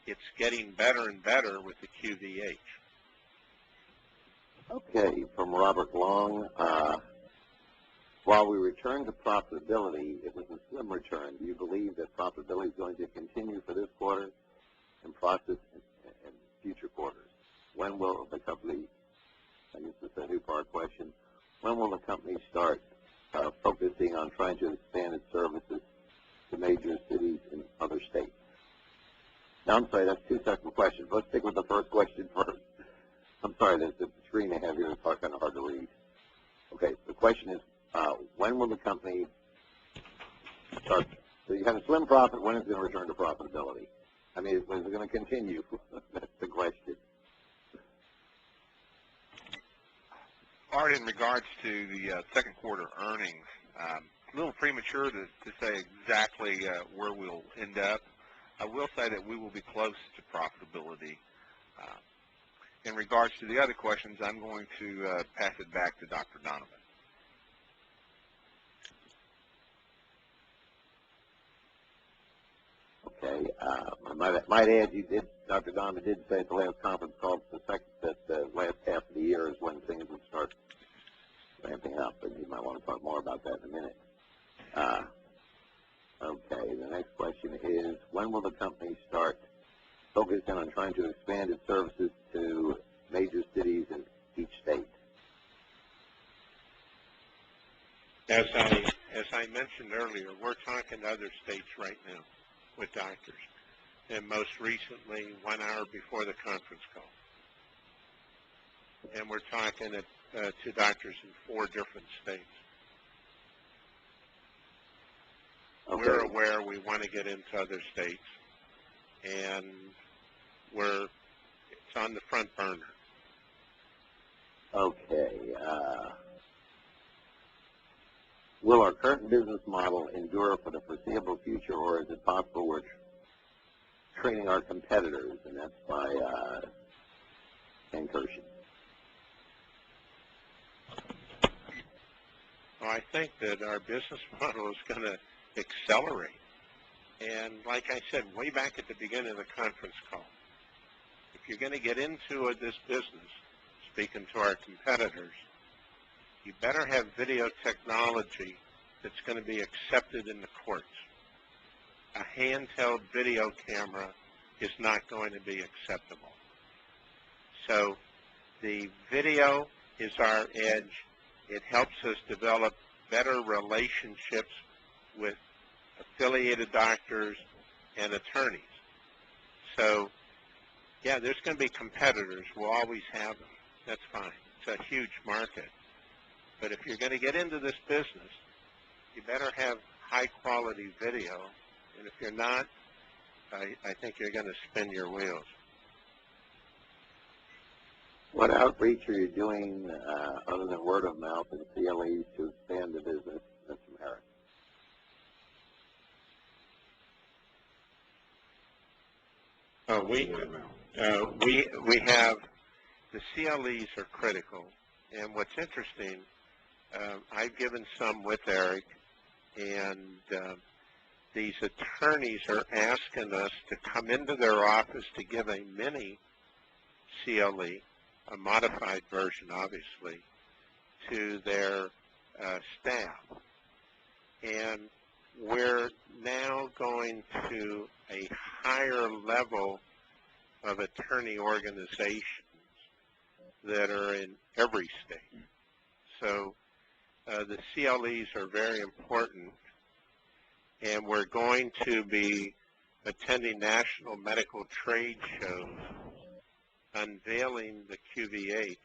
It's getting better and better with the QVH. Okay, from Robert Long. While we return to profitability, it was a slim return. Do you believe that profitability is going to continue for this quarter and process in future quarters? When will the company, I guess it's a two-part question, when will the company start focusing on trying to expand its services to major cities in other states? Now, I'm sorry, that's two separate questions. Let's stick with the first question first. I'm sorry, the screen I have here is kind of hard to read. Okay, the question is, when will the company start? So you have a slim profit. When is it going to return to profitability? I mean, when is it going to continue? That's the question. Art, in regards to the second quarter earnings, a little premature to say exactly where we'll end up. I will say that we will be close to profitability. In regards to the other questions, I'm going to pass it back to Dr. Donovan. Okay. I might add, Dr. Donovan did say at the last conference call that the last half of the year is when things would start ramping up, and you might want to talk more about that in a minute. Okay, the next question is, when will the company start focusing on trying to expand its services to major cities in each state? As I mentioned earlier, we're talking to other states right now with doctors, and most recently 1 hour before the conference call. And we're talking to doctors in 4 different states. Okay. We're aware we want to get into other states, and it's on the front burner. Okay. Will our current business model endure for the foreseeable future, or is it possible we're training our competitors? And that's by incursion. Well, I think that our business model is going to accelerate. And like I said, way back at the beginning of the conference call, if you're going to get into this business, speaking to our competitors, you better have video technology that's going to be accepted in the courts. A handheld video camera is not going to be acceptable. So the video is our edge. It helps us develop better relationships with affiliated doctors and attorneys. So, yeah, there's going to be competitors. We'll always have them. That's fine. It's a huge market. But if you're going to get into this business, you better have high-quality video. And if you're not, I think you're going to spin your wheels. What outreach are you doing other than word of mouth and CLEs to expand the business, Mr. Merritt? We have, the CLEs are critical, And what's interesting, I've given some with Eric, and these attorneys are asking us to come into their office to give a mini CLE, a modified version, obviously, to their staff. And we're now going to a higher level of attorney organizations that are in every state. So the CLEs are very important, and we're going to be attending national medical trade shows, unveiling the QVH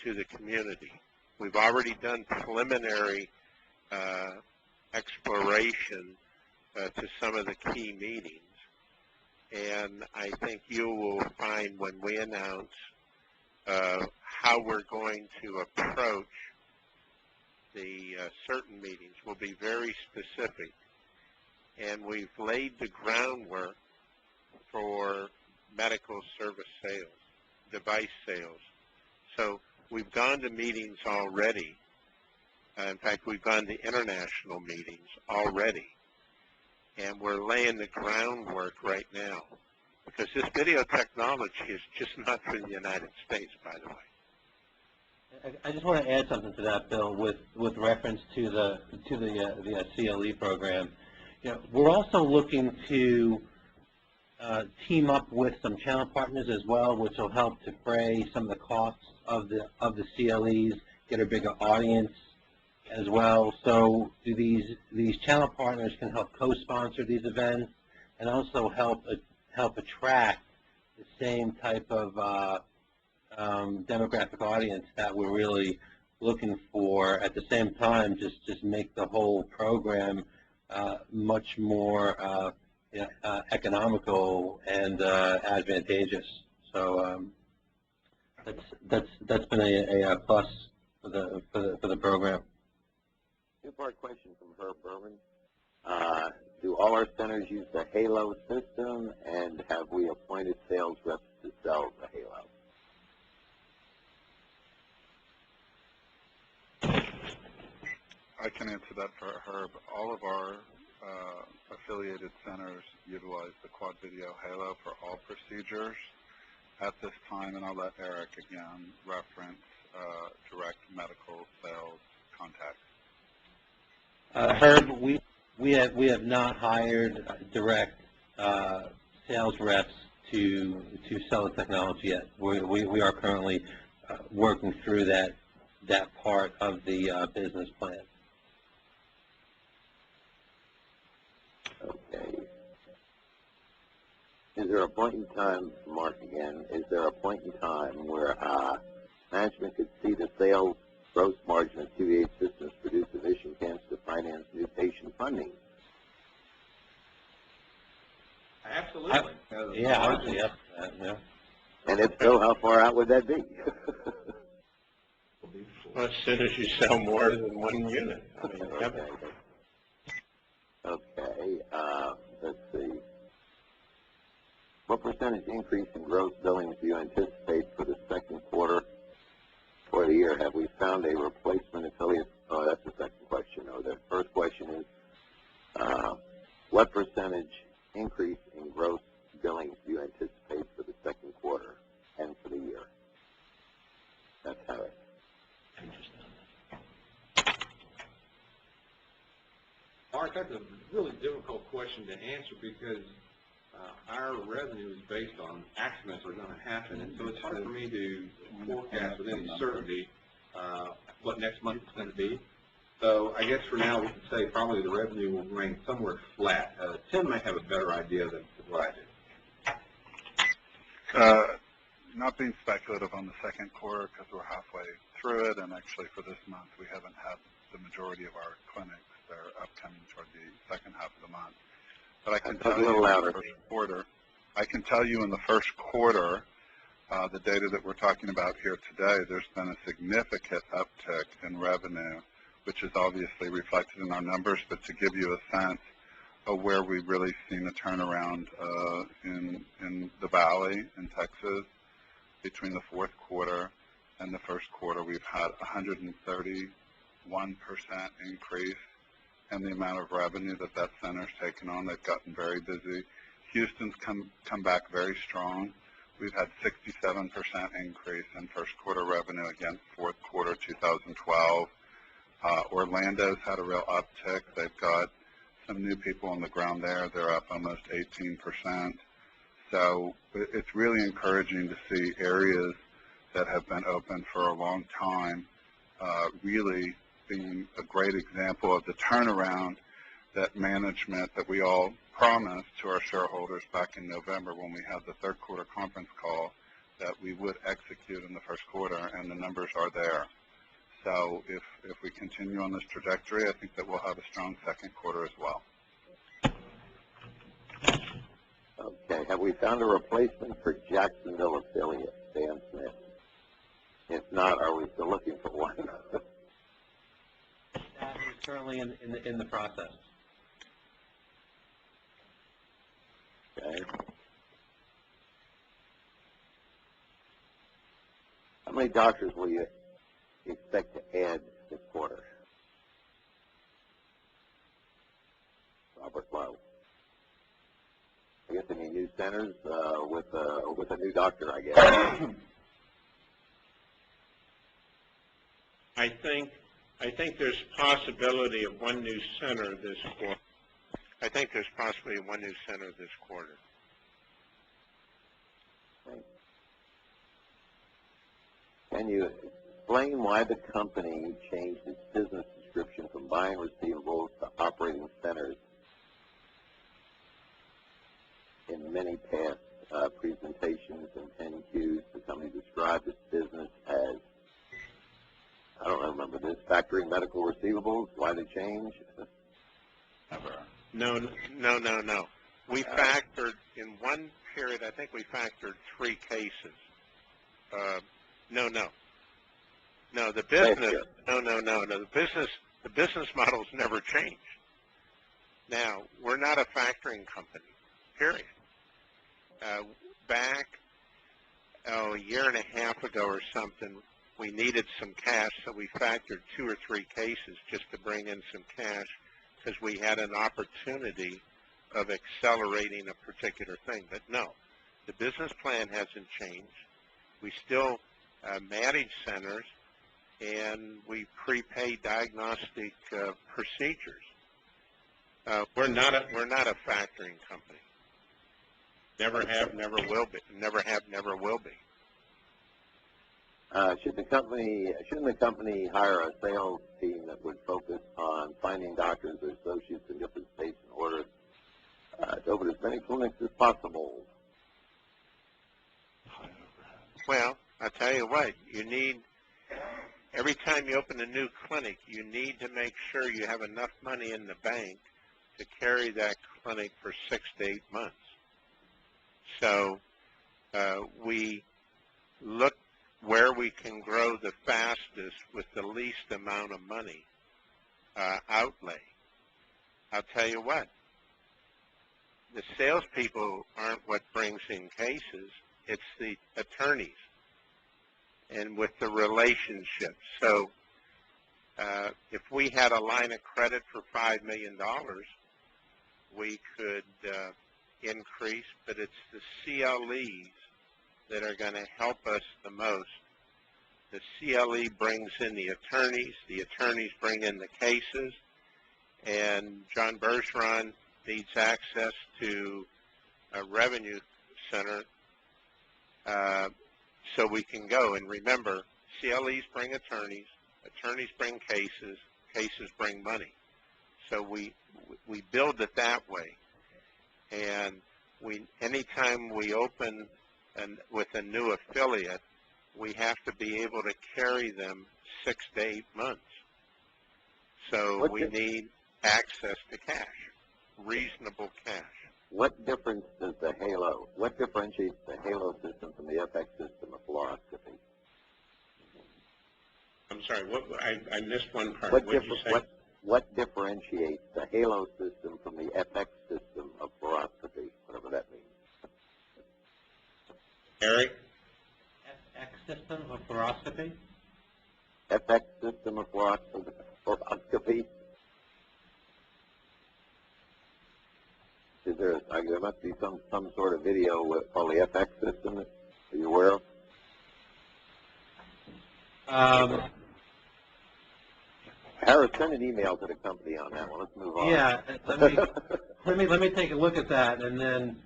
to the community. We've already done preliminary exploration to some of the key meetings, and I think you will find when we announce how we're going to approach the certain meetings will be very specific, and we've laid the groundwork for medical service sales, device sales. So we've gone to meetings already. In fact, we've gone to international meetings already, and we're laying the groundwork right now, because this video technology is just not for the United States, by the way. I just want to add something to that, Bill, with reference to the CLE program. You know, we're also looking to team up with some channel partners as well, which will help defray some of the costs of the CLEs, get a bigger audience as well. So these channel partners can help co-sponsor these events and also help attract the same type of demographic audience that we're really looking for. At the same time, just make the whole program much more economical and advantageous. So that's been a plus for the program. Two-part question from Herb Berman. Do all our centers use the Halo system, and have we appointed sales reps to sell the Halo? I can answer that for Herb. All of our affiliated centers utilize the Quad Video Halo for all procedures at this time, and I'll let Eric again reference direct medical sales contacts. Herb, we have not hired direct sales reps to sell the technology yet. We are currently working through that part of the business plan. Okay. Is there a point in time, Mark again, is there a point in time where management could see the sales gross margin of QVH systems produce sufficient funds to finance new patient funding? Absolutely. Yeah, I would say yes to that, yeah. And if so, how far out would that be? Well, as soon as you sell more than one unit. I mean, Okay. Okay. Let's see. What percentage increase in gross billings do you anticipate for the second quarter for the year? Have we found a replacement affiliate? Oh, that's the second question. Oh, the first question is, what percentage increase in gross billings do you anticipate for the second quarter and for the year? That's how it. Mark, that's a really difficult question to answer because our revenue is based on accidents that are going to happen, and so it's hard for me to forecast with any certainty what next month is going to be. So I guess for now we can say probably the revenue will remain somewhere flat. Tim may have a better idea than what I do. Not being speculative on the second quarter because we're halfway through it, and actually for this month we haven't had the majority of our clinics. They're upcoming toward the second half of the month. But I can tell you in the first quarter, in the first quarter, the data that we're talking about here today, there's been a significant uptick in revenue, which is obviously reflected in our numbers, but to give you a sense of where we've really seen a turnaround in the Valley in Texas between the fourth quarter in the first quarter. We've had 131% increase in the amount of revenue that center's taken on. They've gotten very busy. Houston's come back very strong. We've had 67% increase in first quarter revenue against fourth quarter 2012. Orlando's had a real uptick. They've got some new people on the ground there. They're up almost 18%. So it's really encouraging to see areas that have been open for a long time really being a great example of the turnaround that management that we all promised to our shareholders back in November when we had the third quarter conference call that we would execute in the first quarter, and the numbers are there. So if we continue on this trajectory, I think that we'll have a strong second quarter as well. Okay, have we found a replacement for Jacksonville affiliate, Dan Smith? If not, are we still looking for one? That is currently in the process. Okay. How many doctors will you expect to add this quarter? Robert Lowe. I guess any new centers with a new doctor, I guess. I think there's possibility of one new center this quarter. I think there's possibly one new center this quarter. Can you explain why the company changed its business description from buying receivables to operating centers in many past presentations and 10Qs? The company described its business as, I don't remember this, factoring medical receivables. Why the change? Never. No. We factored, in one period, I think we factored 3 cases. No, the business, the business model's never changed. Now, we're not a factoring company, period. Back a year and a half ago or something, we needed some cash, so we factored 2 or 3 cases just to bring in some cash because we had an opportunity of accelerating a particular thing. But no, the business plan hasn't changed. We still manage centers, and we prepay diagnostic procedures. We're not a factoring company. Never have, never will be. Never have, never will be. Shouldn't the company hire a sales team that would focus on finding doctors or associates in different states in order to open as many clinics as possible? Well, I'll tell you what, you need, every time you open a new clinic, you need to make sure you have enough money in the bank to carry that clinic for 6 to 8 months. So we look where we can grow the fastest with the least amount of money outlay. I'll tell you what, the salespeople aren't what brings in cases, it's the attorneys and with the relationships. So if we had a line of credit for $5 million, we could increase, but it's the CLEs that are going to help us the most. The CLE brings in the attorneys bring in the cases, and John Bergeron needs access to a revenue center so we can go. And remember, CLEs bring attorneys bring cases bring money. So we build it that way. And anytime we open with a new affiliate, we have to be able to carry them 6 to 8 months. So we need access to cash, reasonable cash. What differentiates the Halo system from the FX system of fluoroscopy? I'm sorry, I missed one part. What did you say? What differentiates the Halo system from the FX system of fluoroscopy, whatever that means? Eric? FX system? system of fluoroscopy? FX system of fluoroscopy? Is there, there must be some sort of video called the FX system that you're aware of? Harris, send an email to the company on that one. Let's move on. Yeah, let me take a look at that and then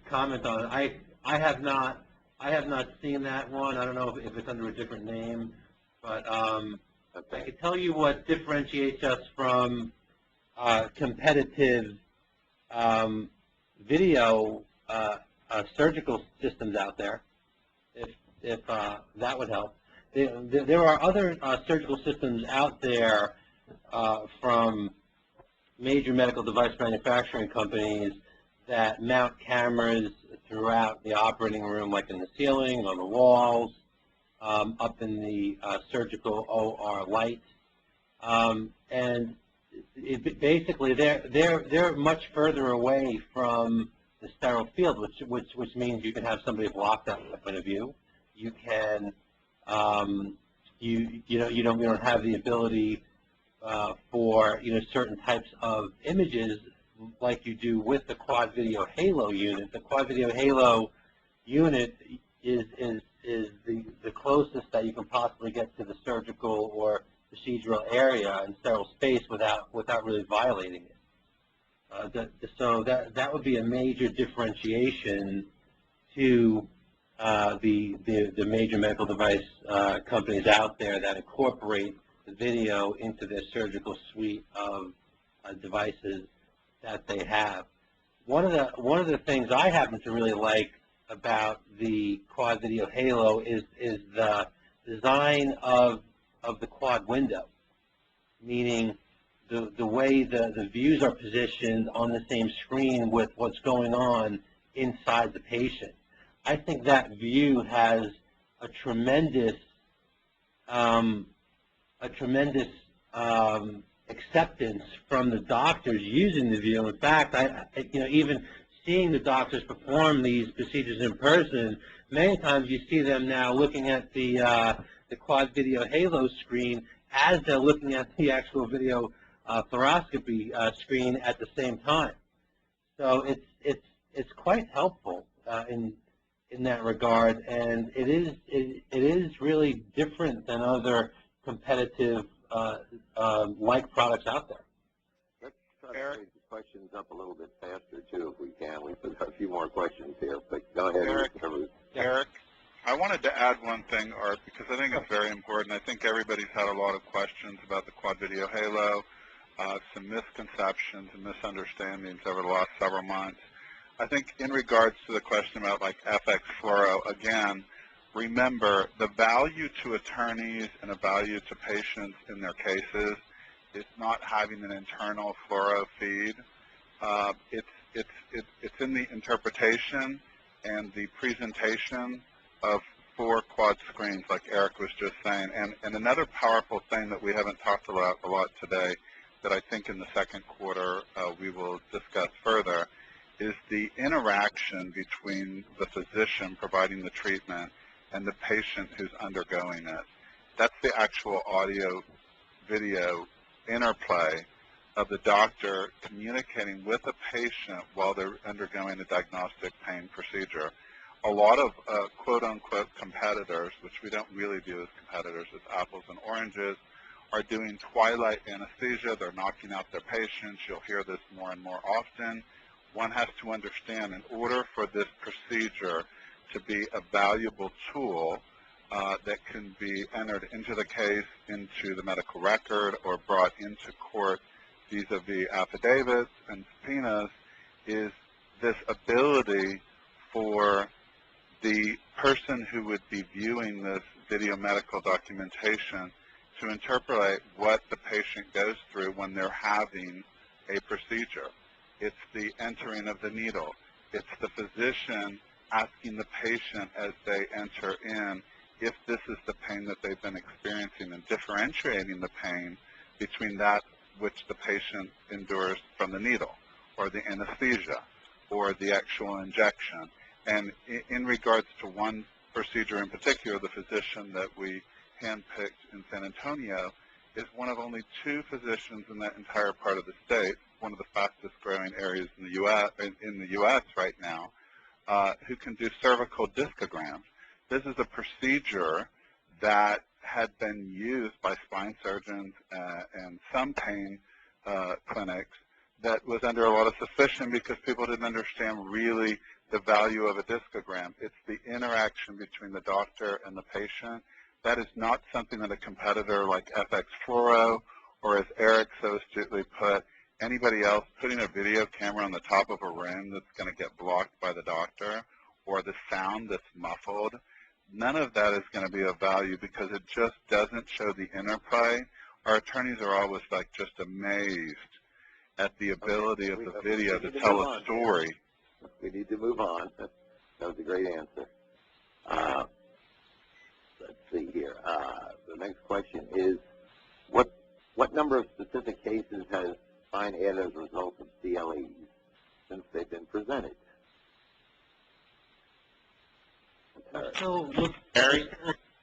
comment on it. I have not seen that one. I don't know if it's under a different name, but Okay. I can tell you what differentiates us from competitive video surgical systems out there, if that would help. There are other surgical systems out there from major medical device manufacturing companies that mount cameras throughout the operating room, like in the ceiling, on the walls, up in the surgical OR light, and basically they're much further away from the sterile field, which means you can have somebody blocked out in front of you. You can you don't have the ability for certain types of images like you do with the Quad Video Halo unit. The Quad Video Halo unit is the closest that you can possibly get to the surgical or procedural area in sterile space without really violating it. So that would be a major differentiation to the major medical device companies out there that incorporate the video into their surgical suite of devices that they have. One of the things I happen to really like about the Quad Video Halo is the design of the quad window, meaning the way the views are positioned on the same screen with what's going on inside the patient. I think that view has a tremendous acceptance from the doctors using the view. In fact, even seeing the doctors perform these procedures in person, many times you see them now looking at the Quad Video Halo screen as they're looking at the actual video fluoroscopy screen at the same time. So it's quite helpful in that regard, and it is really different than other competitive like products out there. Let's try to raise the questions up a little bit faster too, if we can. We've got a few more questions here, but go ahead. Eric, I wanted to add one thing, Art, because I think it's very important. I think everybody's had a lot of questions about the Quad Video Halo, some misconceptions and misunderstandings over the last several months. I think in regards to the question about like FX fluoro, again, remember the value to attorneys and a value to patients in their cases is not having an internal fluoro feed. It's in the interpretation and the presentation of 4 quad screens, like Eric was just saying. And another powerful thing that we haven't talked about a lot today that I think in the second quarter we will discuss further is the interaction between the physician providing the treatment and the patient who's undergoing it. That's the actual audio-video interplay of the doctor communicating with the patient while they're undergoing a diagnostic pain procedure. A lot of quote-unquote competitors, which we don't really view as competitors, as apples and oranges, are doing twilight anesthesia. They're knocking out their patients. You'll hear this more and more often. One has to understand, in order for this procedure to be a valuable tool that can be entered into the case, into the medical record, or brought into court vis-a-vis affidavits and subpoenas, is this ability for the person who would be viewing this video medical documentation to interpolate what the patient goes through when they're having a procedure. It's the entering of the needle. It's the physician asking the patient as they enter in if this is the pain that they've been experiencing and differentiating the pain between that which the patient endures from the needle or the anesthesia or the actual injection. And in regards to one procedure in particular, the physician that we handpicked in San Antonio, is one of only 2 physicians in that entire part of the state, one of the fastest growing areas in the U.S. right now, who can do cervical discograms. This is a procedure that had been used by spine surgeons and some pain clinics that was under a lot of suspicion because people didn't understand really the value of a discogram. It's the interaction between the doctor and the patient. That is not something that a competitor like FX Fluoro, or as Eric so astutely put, anybody else putting a video camera on the top of a room that's going to get blocked by the doctor, or the sound that's muffled. None of that is going to be of value because it just doesn't show the interplay. Our attorneys are always like just amazed at the ability of the video to tell a story. We need to move on. That was a great answer. Let's see here. The next question is, what number of specific cases has Spine added as a result of CLEs since they've been presented? So, look, Barry?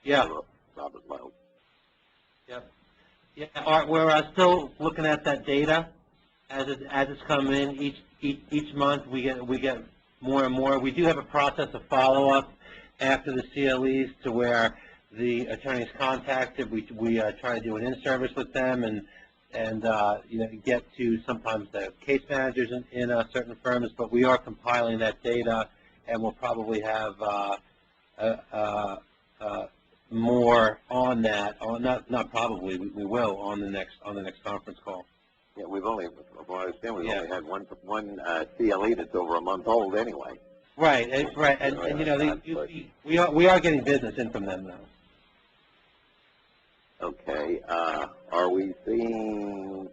yeah. Robert Lowe. Yep. Yeah, Art, we're still looking at that data as it's come in each month. We get more and more. We do have a process of follow-up after the CLEs to where the attorneys contacted. We try to do an in-service with them and get to sometimes the case managers in certain firms. But we are compiling that data, and we'll probably have more on that. Not probably. We will on the next conference call. Yeah, we've only, from what I understand, we've only had one CLE that's over a month old anyway. Right, right, and you know, we are getting business in from them now. Okay, are we seeing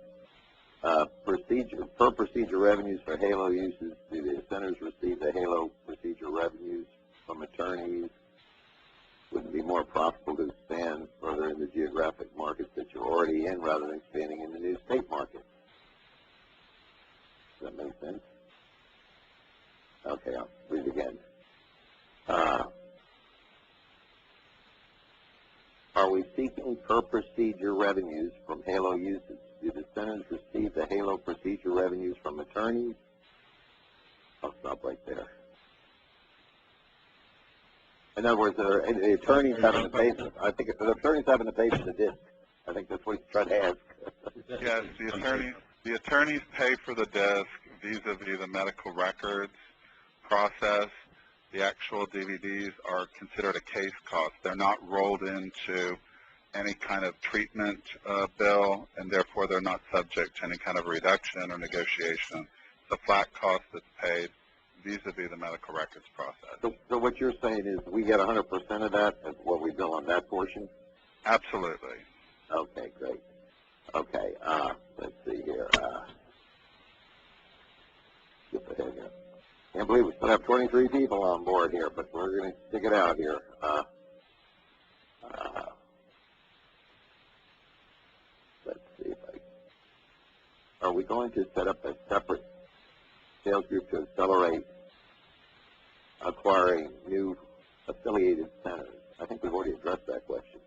per procedure revenues for HALO uses? Do the centers receive the HALO procedure revenues from attorneys? Wouldn't it be more profitable to expand further in the geographic markets that you're already in rather than expanding in the new state market? Does that make sense? Okay, I'll read it again. Are we seeking per procedure revenues from HALO uses? Do the centers receive the HALO procedure revenues from attorneys? I'll stop right there. In other words, the attorneys having to pay. I think if the attorneys having to pay for the disc, I think that's what he's trying to ask. Yes, the attorneys pay for the disc vis-a-vis the medical records process. The actual DVDs are considered a case cost. They're not rolled into any kind of treatment bill, and therefore they're not subject to any kind of reduction or negotiation. The flat cost that's paid vis-a-vis the medical records process. So what you're saying is we get 100% of that as what we bill on that portion? Absolutely. Okay, great. Okay, let's see here. Skip ahead here. Can't believe we still have 23 people on board here, but we're going to stick it out here. Let's see if are we going to set up a separate sales group to accelerate acquiring new affiliated centers? I think we've already addressed that question.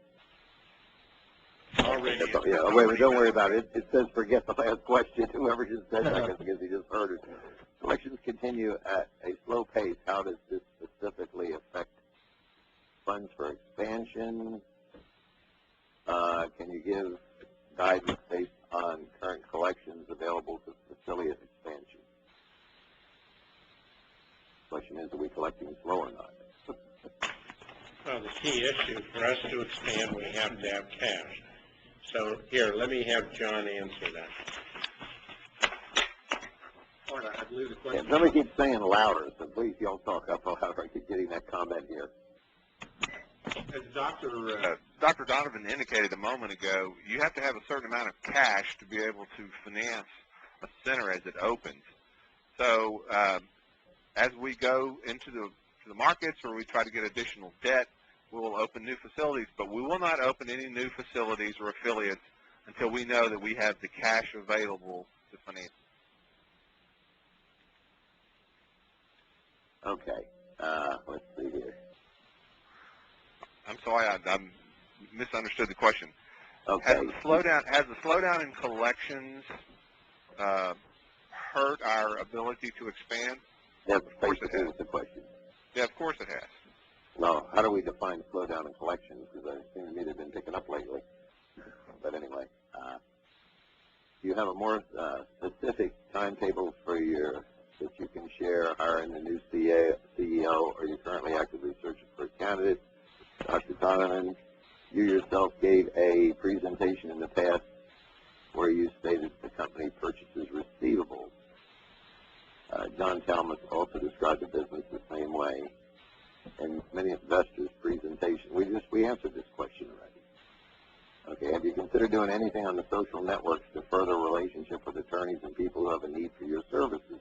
Already. Yeah, wait, don't worry about it. It says forget the last question. Whoever just said that, I guess because he just heard it. Collections continue at a slow pace. How does this specifically affect funds for expansion? Can you give guidance based on current collections available to affiliate expansion? Question is, are we collecting slow or not? Well, the key issue for us to expand, we have to have cash. So here, let me have John answer that. I believe the question. Yeah, somebody keeps saying louder, so please y'all talk up louder. I keep getting that comment here. As Dr. Donovan indicated a moment ago, you have to have a certain amount of cash to be able to finance a center as it opens. So as we go into the markets or we try to get additional debt, we will open new facilities, but we will not open any new facilities or affiliates until we know that we have the cash available to finance. Okay, let's see here. I'm sorry, I misunderstood the question. Okay. Has the slowdown in collections hurt our ability to expand? That's Of course it basically has. the question. Yeah, of course it has. Well, how do we define slowdown in collections? Because it seems to me they've been picking up lately. But anyway, do you have a more specific timetable for that you can share hiring a new CEO? Are you currently actively searching for a candidate? Dr. Donovan, you yourself gave a presentation in the past where you stated the company purchases receivables. John Talmadge also described the business the same way. And many investors' presentation, we answered this question already. Okay, have you considered doing anything on the social networks to further relationship with attorneys and people who have a need for your services?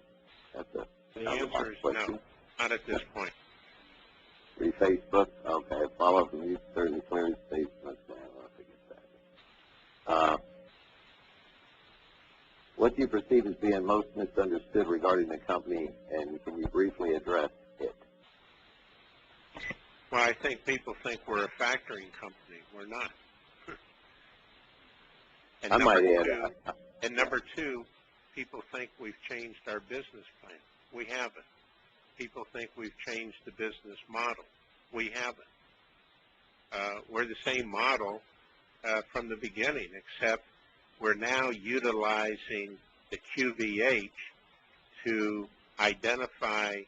That's a The answer is question. no, not at this point. Facebook, okay, follow up from you, certainly clearly states, what do you perceive as being most misunderstood regarding the company, and can you briefly address it? Well, I think people think we're a factoring company. We're not. And I might add, and number two, people think we've changed our business plan. We haven't. People think we've changed the business model. We haven't. We're the same model from the beginning, except we're now utilizing the QVH to identify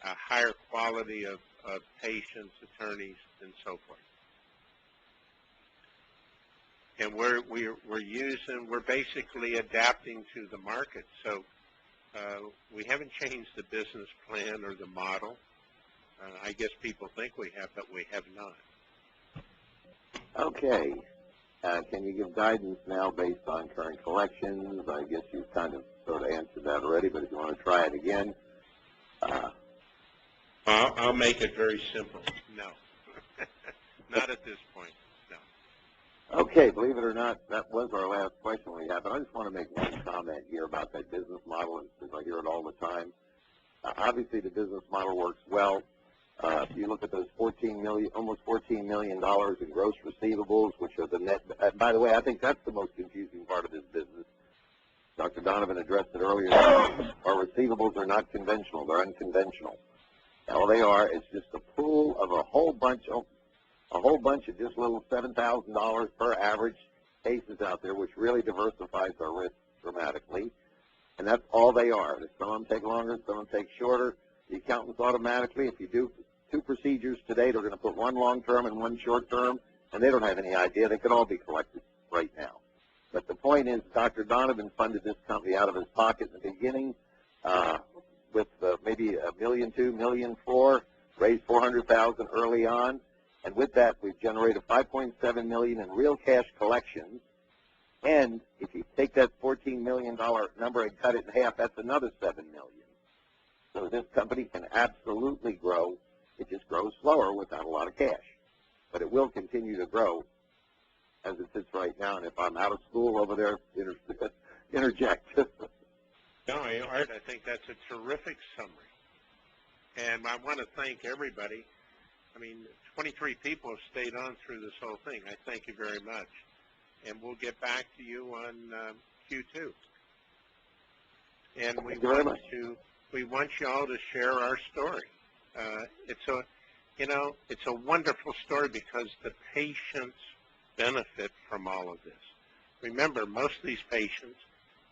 a higher quality of patients, attorneys, and so forth. And we're basically adapting to the market. So we haven't changed the business plan or the model. I guess people think we have, but we have not. okay. Can you give guidance now based on current collections? I guess you've kind of sort of answered that already, but if you want to try it again. I'll make it very simple. No. Not at this point. No. Okay, believe it or not, that was our last question we had, but I just want to make one comment here about that business model, and since I hear it all the time. Obviously, the business model works well. If you look at those almost $14 million in gross receivables, which are the net. By the way, I think that's the most confusing part of this business. Dr. Donovan addressed it earlier. Our receivables are not conventional; they're unconventional. All they are is just a pool of a whole bunch of just little $7,000 per average cases out there, which really diversifies our risk dramatically. And that's all they are. Some of them take longer, some of them take shorter. The accountants automatically, if you do 2 procedures today, they're going to put one long-term and one short-term, and they don't have any idea. They could all be collected right now. But the point is, Dr. Donovan funded this company out of his pocket in the beginning with maybe $1.2 million, $1.4 million, raised $400,000 early on, and with that, we've generated $5.7 million in real cash collections. And if you take that $14 million number and cut it in half, that's another $7 million. So this company can absolutely grow. It just grows slower without a lot of cash. But it will continue to grow as it sits right now. And if I'm out of school over there, interject. No, Art, I think that's a terrific summary. And I want to thank everybody. I mean, 23 people have stayed on through this whole thing. I thank you very much. And we'll get back to you on Q2. And we want you all to share our story. It's a wonderful story because the patients benefit from all of this. Remember, most of these patients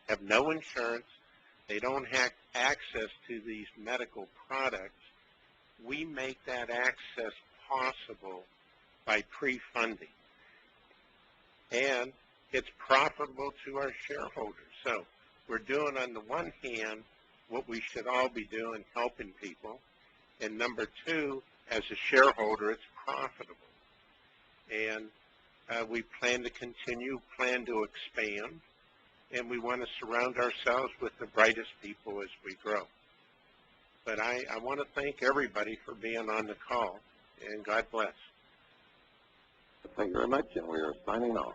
have no insurance. They don't have access to these medical products. We make that access possible by pre-funding. And it's profitable to our shareholders. So we're doing, on the one hand, what we should all be doing, helping people. And number two, as a shareholder, it's profitable. And we plan to continue, plan to expand, and we want to surround ourselves with the brightest people as we grow. But I want to thank everybody for being on the call, and God bless. Thank you very much, and we are signing off.